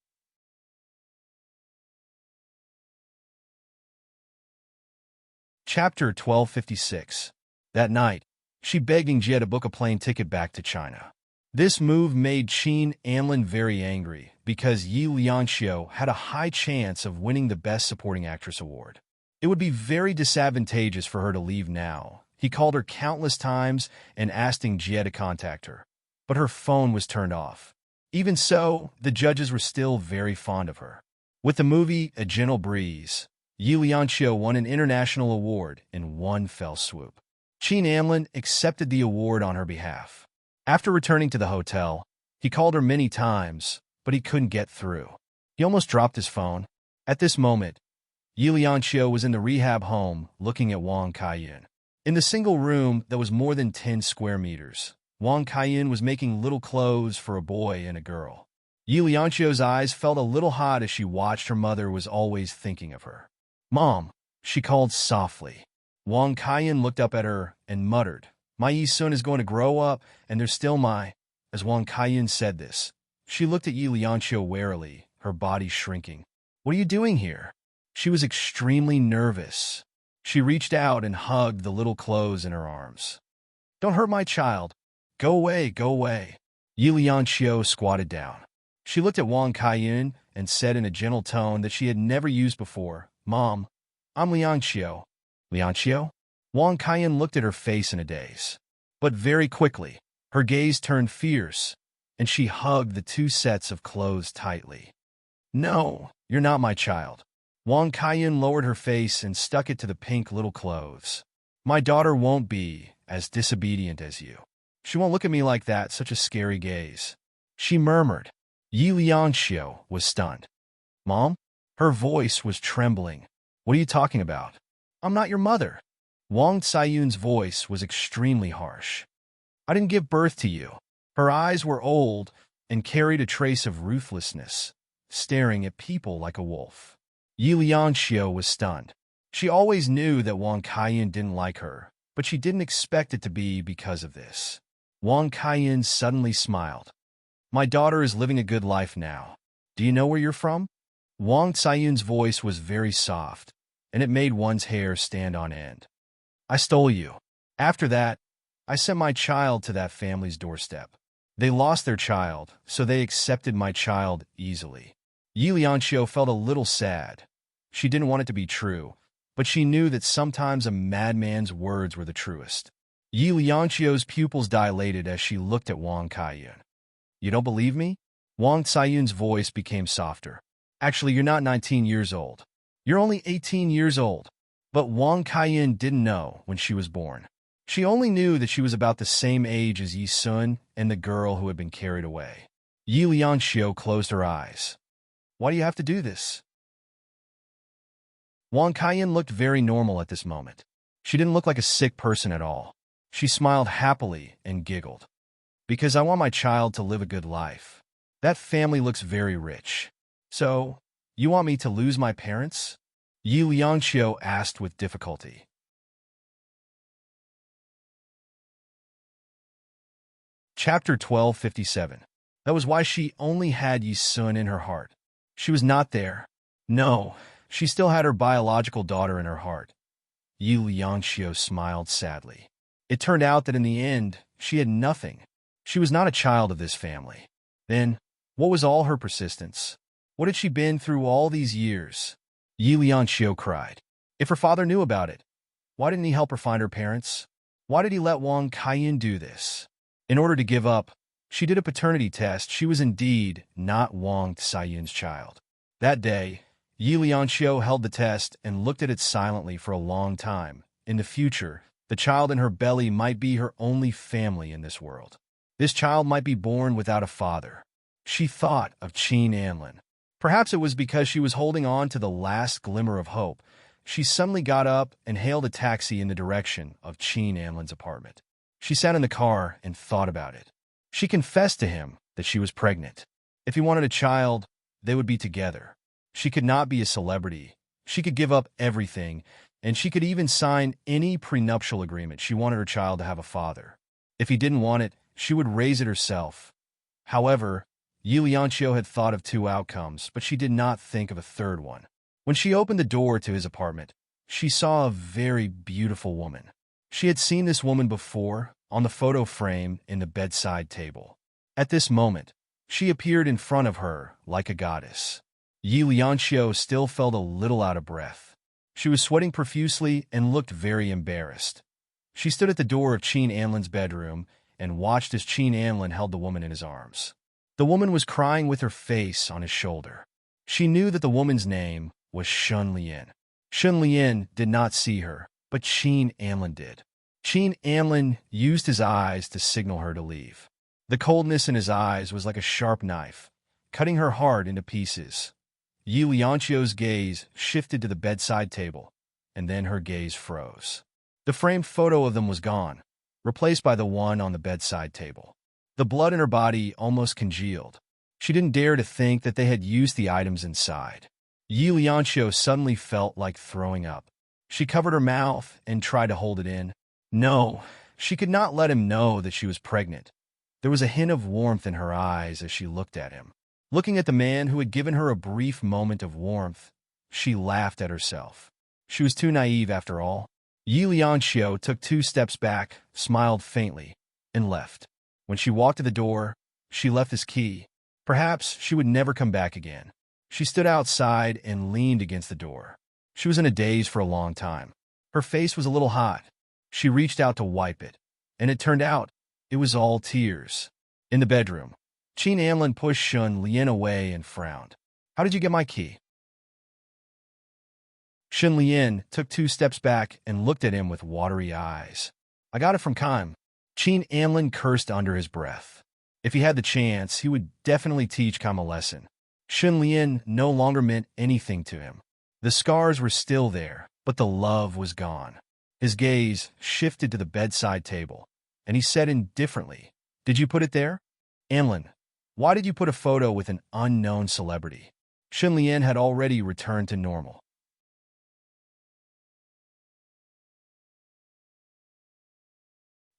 Chapter 1256. That night, she begged Jie to book a plane ticket back to China. This move made Qin Amlin very angry because Yi Lianqiu had a high chance of winning the Best Supporting Actress award. It would be very disadvantageous for her to leave now. He called her countless times and asked Jie to contact her, but her phone was turned off. Even so, the judges were still very fond of her. With the movie A Gentle Breeze, Yi Lianqiu won an international award in one fell swoop. Qin Amlin accepted the award on her behalf. After returning to the hotel, he called her many times, but he couldn't get through. He almost dropped his phone. At this moment, Yi Lianqiu was in the rehab home looking at Wang Kaiyan. In the single room that was more than 10 square meters, Wang Kaiyan was making little clothes for a boy and a girl. Yi Lianqiu's eyes felt a little hot as she watched her mother was always thinking of her. "Mom," she called softly. Wang Kaiyan looked up at her and muttered, "My Yi-sun is going to grow up, and there's still my—" As Wang Kaiyan said this, she looked at Yi Lianqiu warily, her body shrinking. "What are you doing here?" She was extremely nervous. She reached out and hugged the little clothes in her arms. "Don't hurt my child. Go away, go away." Yi Lianqiu squatted down. She looked at Wang Kaiyan and said in a gentle tone that she had never used before, "Mom, I'm Lianqiu." "Lianqiu?" Wang Kaiyan looked at her face in a daze. But very quickly, her gaze turned fierce, and she hugged the two sets of clothes tightly. "No, you're not my child." Wang Kaiyan lowered her face and stuck it to the pink little clothes. "My daughter won't be as disobedient as you. She won't look at me like that, such a scary gaze," she murmured. Yi Lianqiu was stunned. "Mom?" Her voice was trembling. "What are you talking about? I'm not your mother." Wang Caiyun's voice was extremely harsh. "I didn't give birth to you." Her eyes were old and carried a trace of ruthlessness, staring at people like a wolf. Yi Lianxiu was stunned. She always knew that Wang Kaiyan didn't like her, but she didn't expect it to be because of this. Wang Kaiyan suddenly smiled. My daughter is living a good life now. Do you know where you're from? Wang Caiyun's voice was very soft, and it made one's hair stand on end. I stole you. After that, I sent my child to that family's doorstep. They lost their child, so they accepted my child easily. Yi Lianxiu felt a little sad. She didn't want it to be true, but she knew that sometimes a madman's words were the truest. Yi Lianxiu's pupils dilated as she looked at Wang Kaiyan. You don't believe me? Wang Caiyun's voice became softer. Actually, you're not 19 years old. You're only 18 years old. But Wang Kaiyan didn't know when she was born. She only knew that she was about the same age as Yi Sun and the girl who had been carried away. Yi Lianxiu closed her eyes. Why do you have to do this? Wang Kaiyan looked very normal at this moment. She didn't look like a sick person at all. She smiled happily and giggled. Because I want my child to live a good life. That family looks very rich. So, you want me to lose my parents? Yi Lianxiu asked with difficulty. Chapter 1257. That was why she only had Yi Sun in her heart. She was not there. No, she still had her biological daughter in her heart. Yi Lianxiu smiled sadly. It turned out that in the end, she had nothing. She was not a child of this family. Then, what was all her persistence? What had she been through all these years? Yi Lianxiu cried. If her father knew about it, why didn't he help her find her parents? Why did he let Wang Kaiyan do this? In order to give up, she did a paternity test. She was indeed not Wang Caiyun's child. That day, Yi Lianxiu held the test and looked at it silently for a long time. In the future, the child in her belly might be her only family in this world. This child might be born without a father. She thought of Qin Anlin. Perhaps it was because she was holding on to the last glimmer of hope. She suddenly got up and hailed a taxi in the direction of Qin Anlin's apartment. She sat in the car and thought about it. She confessed to him that she was pregnant. If he wanted a child, they would be together. She could not be a celebrity. She could give up everything, and she could even sign any prenuptial agreement. She wanted her child to have a father. If he didn't want it, she would raise it herself. However, Yi Lianxiu had thought of two outcomes, but she did not think of a third one. When she opened the door to his apartment, she saw a very beautiful woman. She had seen this woman before, on the photo frame in the bedside table. At this moment, she appeared in front of her like a goddess. Yi Lianxiu still felt a little out of breath. She was sweating profusely and looked very embarrassed. She stood at the door of Qin Anlin's bedroom and watched as Qin Anlin held the woman in his arms. The woman was crying with her face on his shoulder. She knew that the woman's name was Shun Lian. Shun Lian did not see her, but Qin Anlin did. Qin Anlin used his eyes to signal her to leave. The coldness in his eyes was like a sharp knife, cutting her heart into pieces. Yi Lianxiu's gaze shifted to the bedside table, and then her gaze froze. The framed photo of them was gone, replaced by the one on the bedside table. The blood in her body almost congealed. She didn't dare to think that they had used the items inside. Yi Lianxiu suddenly felt like throwing up. She covered her mouth and tried to hold it in. No, she could not let him know that she was pregnant. There was a hint of warmth in her eyes as she looked at him. Looking at the man who had given her a brief moment of warmth, she laughed at herself. She was too naive after all. Yi Lianxiu took 2 steps back, smiled faintly, and left. When she walked to the door, she left his key. Perhaps she would never come back again. She stood outside and leaned against the door. She was in a daze for a long time. Her face was a little hot. She reached out to wipe it, and it turned out it was all tears. In the bedroom, Qin Anlin pushed Shun Lian away and frowned. How did you get my key? Shun Lian took 2 steps back and looked at him with watery eyes. I got it from Kaim. Qin Anlin cursed under his breath. If he had the chance, he would definitely teach Kaim a lesson. Shun Lian no longer meant anything to him. The scars were still there, but the love was gone. His gaze shifted to the bedside table, and he said indifferently, Did you put it there? Anlin, why did you put a photo with an unknown celebrity? Shun Lian had already returned to normal.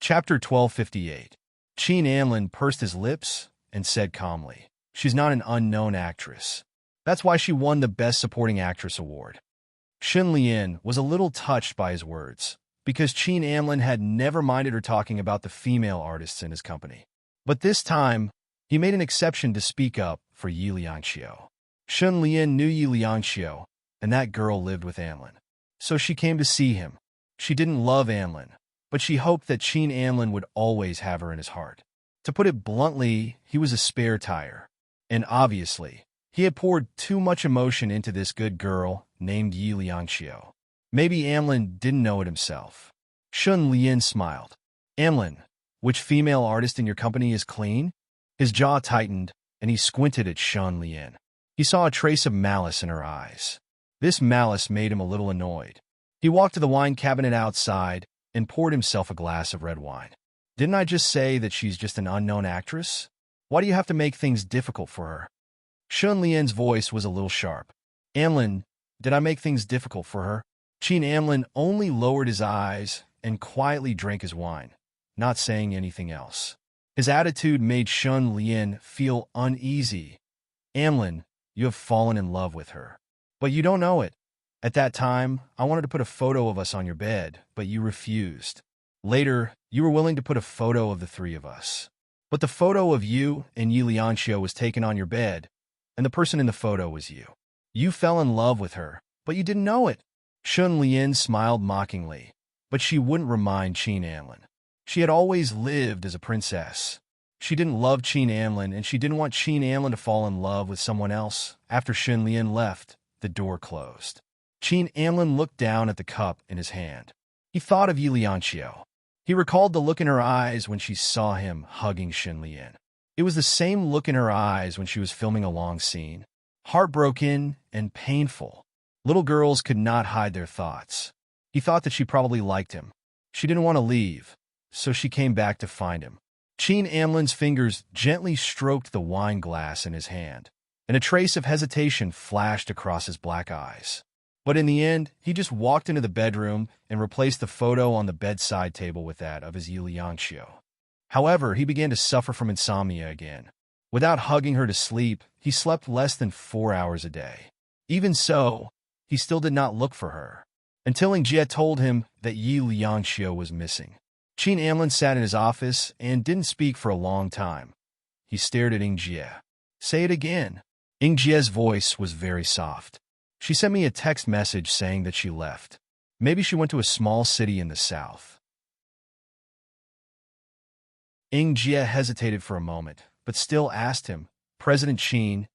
Chapter 1258. Qin Anlin pursed his lips and said calmly, "She's not an unknown actress. That's why she won the Best Supporting Actress award." Shun Lian was a little touched by his words, because Qin Anlin had never minded her talking about the female artists in his company. But this time, he made an exception to speak up for Yi Liangxiu. Shun Lian knew Yi Liangxiu, and that girl lived with Anlin. So she came to see him. She didn't love Anlin, but she hoped that Qin Anlin would always have her in his heart. To put it bluntly, he was a spare tire. And obviously, he had poured too much emotion into this good girl named Yi Liangxiu. Maybe Anlin didn't know it himself. Shun Lian smiled. "Anlin, which female artist in your company is clean?" His jaw tightened, and he squinted at Shun Lian. He saw a trace of malice in her eyes. This malice made him a little annoyed. He walked to the wine cabinet outside and poured himself a glass of red wine. "Didn't I just say that she's just an unknown actress? Why do you have to make things difficult for her?" Shun Lian's voice was a little sharp. "Anlin, did I make things difficult for her?" Qin Anlin only lowered his eyes and quietly drank his wine, not saying anything else. His attitude made Shun Lian feel uneasy. "Anlin, you have fallen in love with her. But you don't know it. At that time, I wanted to put a photo of us on your bed, but you refused. Later, you were willing to put a photo of the three of us. But the photo of you and Yi Liangxiu was taken on your bed, and the person in the photo was you. You fell in love with her, but you didn't know it." Shun Lian smiled mockingly, but she wouldn't remind Qin Anlin. She had always lived as a princess. She didn't love Qin Anlin, and she didn't want Qin Anlin to fall in love with someone else. After Shun Lian left, the door closed. Qin Anlin looked down at the cup in his hand. He thought of Yi Liangxiu. He recalled the look in her eyes when she saw him hugging Shun Lian. It was the same look in her eyes when she was filming a long scene. Heartbroken and painful. Little girls could not hide their thoughts. He thought that she probably liked him. She didn't want to leave, so she came back to find him. Qin Anlin's fingers gently stroked the wine glass in his hand, and a trace of hesitation flashed across his black eyes. But in the end, he just walked into the bedroom and replaced the photo on the bedside table with that of his Yi Liangxiu. However, he began to suffer from insomnia again. Without hugging her to sleep, he slept less than 4 hours a day. Even so, he still did not look for her, until Jie told him that Yi Liangxiu was missing. Qin Anlin sat in his office and didn't speak for a long time. He stared at Jie. "Say it again." Jie's voice was very soft. "She sent me a text message saying that she left. Maybe she went to a small city in the south." Jie hesitated for a moment, but still asked him, "President Qin,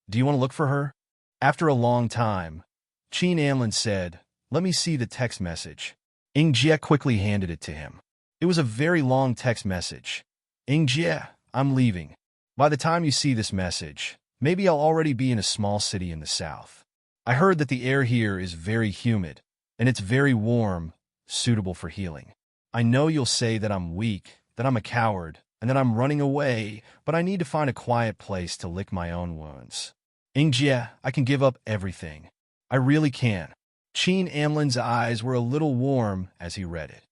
do you want to look for her?" After a long time, Qin Anlin said, "Let me see the text message." Jie quickly handed it to him. It was a very long text message. "Jie, I'm leaving. By the time you see this message, maybe I'll already be in a small city in the south. I heard that the air here is very humid, and it's very warm, suitable for healing. I know you'll say that I'm weak, that I'm a coward, and that I'm running away, but I need to find a quiet place to lick my own wounds. Jie, I can give up everything. I really can." Qin Anlin's eyes were a little warm as he read it.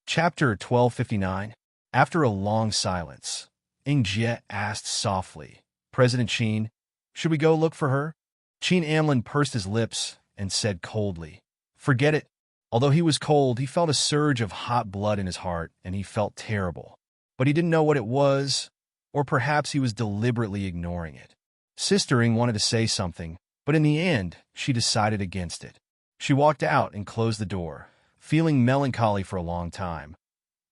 Chapter 1259. After a long silence, Jie asked softly, "President Qin, should we go look for her?" Qin Anlin pursed his lips and said coldly, "Forget it." Although he was cold, he felt a surge of hot blood in his heart, and he felt terrible. But he didn't know what it was, or perhaps he was deliberately ignoring it. Sister Ing wanted to say something, but in the end, she decided against it. She walked out and closed the door, feeling melancholy for a long time.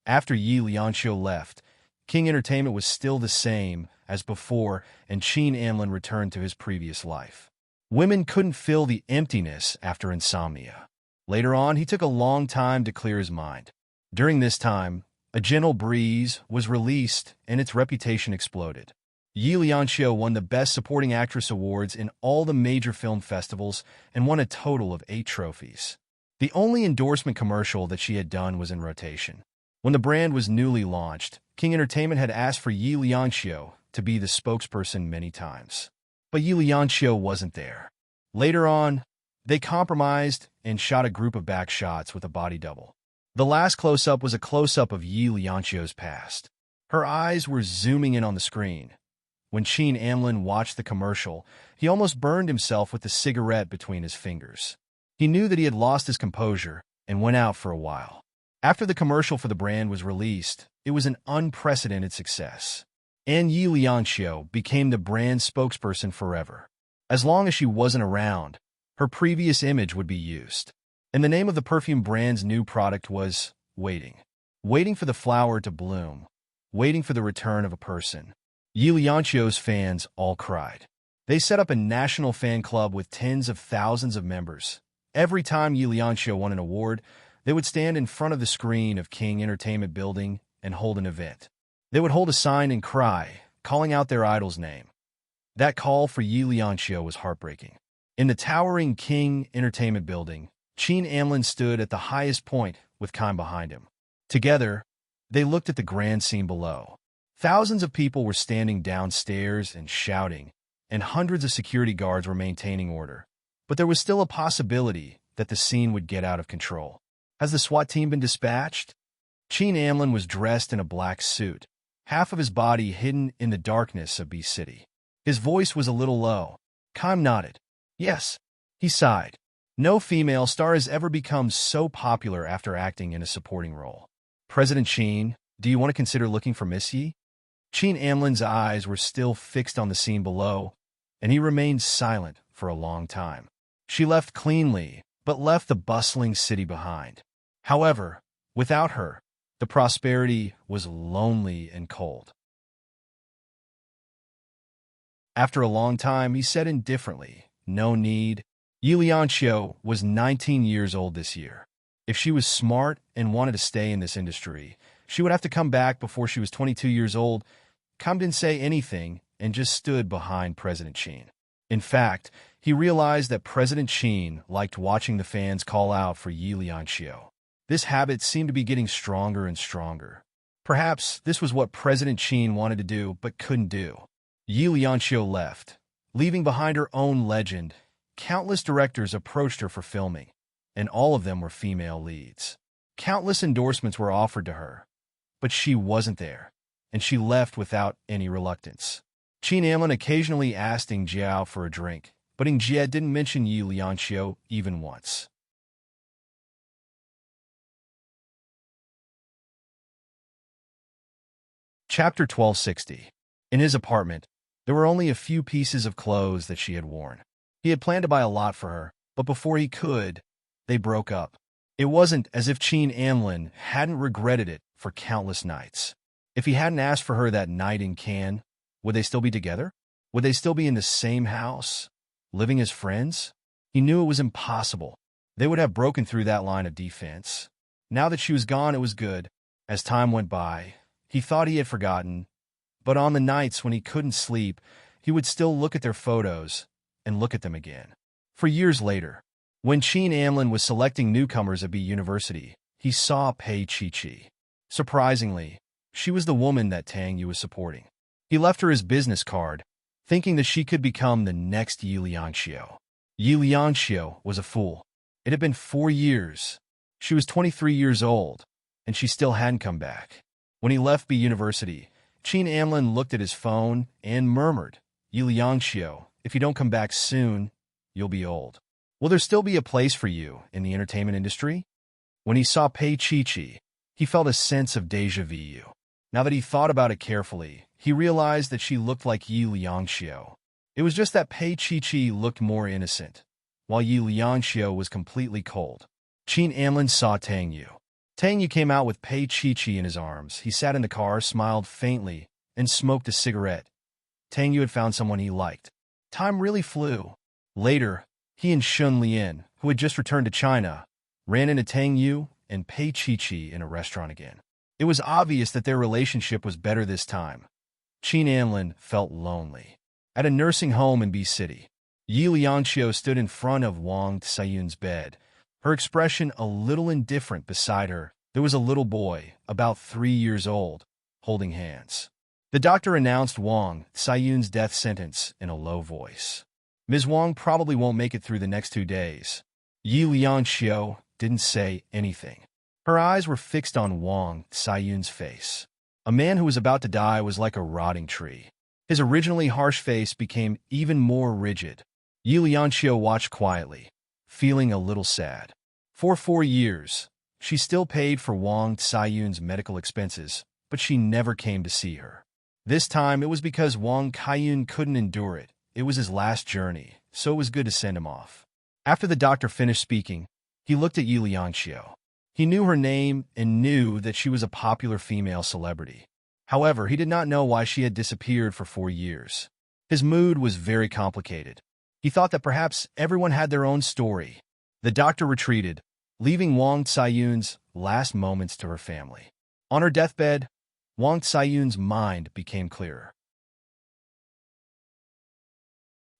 After Yi Liangxiu left, King Entertainment was still the same as before, and Qin Anlin returned to his previous life. Women couldn't fill the emptiness after insomnia. Later on, he took a long time to clear his mind. During this time, A Gentle Breeze was released and its reputation exploded. Yi Liangxiu won the Best Supporting Actress awards in all the major film festivals and won a total of 8 trophies. The only endorsement commercial that she had done was in rotation. When the brand was newly launched, King Entertainment had asked for Yi Liangxiu to be the spokesperson many times. But Yi Liangxiu wasn't there. Later on, they compromised and shot a group of back shots with a body double. The last close-up was a close-up of Yi Liangxiu's past. Her eyes were zooming in on the screen. When Qin Amlin watched the commercial, he almost burned himself with the cigarette between his fingers. He knew that he had lost his composure and went out for a while. After the commercial for the brand was released, it was an unprecedented success. And Yi Liangxiu became the brand spokesperson forever. As long as she wasn't around, her previous image would be used. And the name of the perfume brand's new product was Waiting. Waiting for the flower to bloom. Waiting for the return of a person. Yi Liangxiu's fans all cried. They set up a national fan club with tens of thousands of members. Every time Yi Liangxiu won an award, they would stand in front of the screen of King Entertainment Building and hold an event. They would hold a sign and cry, calling out their idol's name. That call for Yi Liangxiu was heartbreaking. In the towering King Entertainment Building, Qin Amlin stood at the highest point with Kime behind him. Together, they looked at the grand scene below. Thousands of people were standing downstairs and shouting, and hundreds of security guards were maintaining order. But there was still a possibility that the scene would get out of control. Has the SWAT team been dispatched? Qin Amlin was dressed in a black suit, half of his body hidden in the darkness of B City. His voice was a little low. Kime nodded. Yes. He sighed. No female star has ever become so popular after acting in a supporting role. President Qin, do you want to consider looking for Miss Yi? Qin Amlin's eyes were still fixed on the scene below, and he remained silent for a long time. She left cleanly, but left the bustling city behind. However, without her, the prosperity was lonely and cold. After a long time, he said indifferently, no need. Yi Liangxiu was 19 years old this year. If she was smart and wanted to stay in this industry, she would have to come back before she was 22 years old. Kime didn't say anything and just stood behind President Qin. In fact, he realized that President Qin liked watching the fans call out for Yi Liangxiu. This habit seemed to be getting stronger and stronger. Perhaps this was what President Qin wanted to do but couldn't do. Yi Liangxiu left, leaving behind her own legend. Countless directors approached her for filming, and all of them were female leads. Countless endorsements were offered to her, but she wasn't there, and she left without any reluctance. Qin Amlin occasionally asked Ing Jiao for a drink, but Ing Jie didn't mention Yi Liangxiu even once. Chapter 1260. In his apartment, there were only a few pieces of clothes that she had worn. He had planned to buy a lot for her, but before he could, they broke up. It wasn't as if Qin Amlin hadn't regretted it for countless nights. If he hadn't asked for her that night in Cannes, would they still be together? Would they still be in the same house, living as friends? He knew it was impossible. They would have broken through that line of defense. Now that she was gone, it was good. As time went by, he thought he had forgotten, but on the nights when he couldn't sleep, he would still look at their photos and look at them again. For years later, when Qin Amlin was selecting newcomers at B University, he saw Pei Chi-Chi. Surprisingly, she was the woman that Tang Yu was supporting. He left her his business card, thinking that she could become the next Yi Liangxiu. Yi Liangxiu was a fool. It had been 4 years. She was 23 years old, and she still hadn't come back. When he left B University, Qin Amlin looked at his phone and murmured, Yi Liangxiu, if you don't come back soon, you'll be old. Will there still be a place for you in the entertainment industry? When he saw Pei Chi-Chi, he felt a sense of déjà vu. Now that he thought about it carefully, he realized that she looked like Yi Liangxiu. It was just that Pei Chi-Chi looked more innocent, while Yi Liangxiu was completely cold. Qin Amlin saw Tang Yu. Tang Yu came out with Pei Chi-Chi in his arms. He sat in the car, smiled faintly, and smoked a cigarette. Tang Yu had found someone he liked. Time really flew. Later, he and Shun Lian, who had just returned to China, ran into Tang Yu and Pei Chi-Chi in a restaurant again. It was obvious that their relationship was better this time. Qin Amlin felt lonely. At a nursing home in B City, Yi Liangxiu stood in front of Wang Tsayun's bed, her expression a little indifferent. Beside her, there was a little boy, about 3 years old, holding hands. The doctor announced Wang Saiyun's death sentence in a low voice. Ms. Wang probably won't make it through the next 2 days. Yi Lianxiu didn't say anything. Her eyes were fixed on Wang Saiyun's face. A man who was about to die was like a rotting tree. His originally harsh face became even more rigid. Yi Lianxiu watched quietly, feeling a little sad. For 4 years, she still paid for Wang Saiyun's medical expenses, but she never came to see her. This time, it was because Wang Saiyun couldn't endure it. It was his last journey, so it was good to send him off. After the doctor finished speaking, he looked at Yi Lianxiu. He knew her name and knew that she was a popular female celebrity. However, he did not know why she had disappeared for 4 years. His mood was very complicated. He thought that perhaps everyone had their own story. The doctor retreated, leaving Wang Saiyun's last moments to her family. On her deathbed, Wang Saiyun's mind became clearer.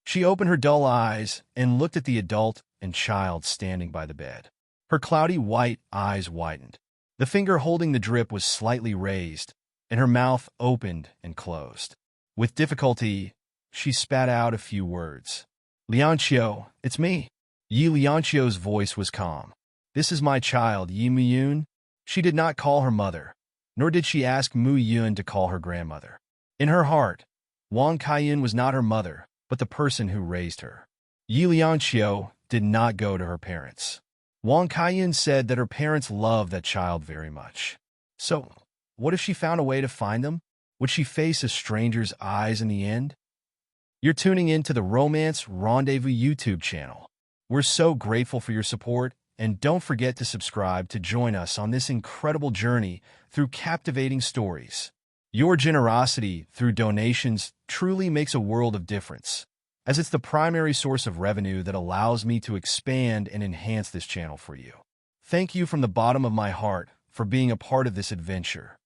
She opened her dull eyes and looked at the adult and child standing by the bed. Her cloudy white eyes widened. The finger holding the drip was slightly raised, and her mouth opened and closed. With difficulty, she spat out a few words. Lianxiu, it's me. Yi Lianxiu's voice was calm. This is my child, Yi Muyun. She did not call her mother, nor did she ask Mu Yun to call her grandmother. In her heart, Wang Saiyun was not her mother, but the person who raised her. Yi Lianxiu did not go to her parents. Wang Saiyun said that her parents loved that child very much. So, what if she found a way to find them? Would she face a stranger's eyes in the end? You're tuning in to the Romance Rendezvous YouTube channel. We're so grateful for your support, and don't forget to subscribe to join us on this incredible journey through captivating stories. Your generosity through donations truly makes a world of difference, as it's the primary source of revenue that allows me to expand and enhance this channel for you. Thank you from the bottom of my heart for being a part of this adventure.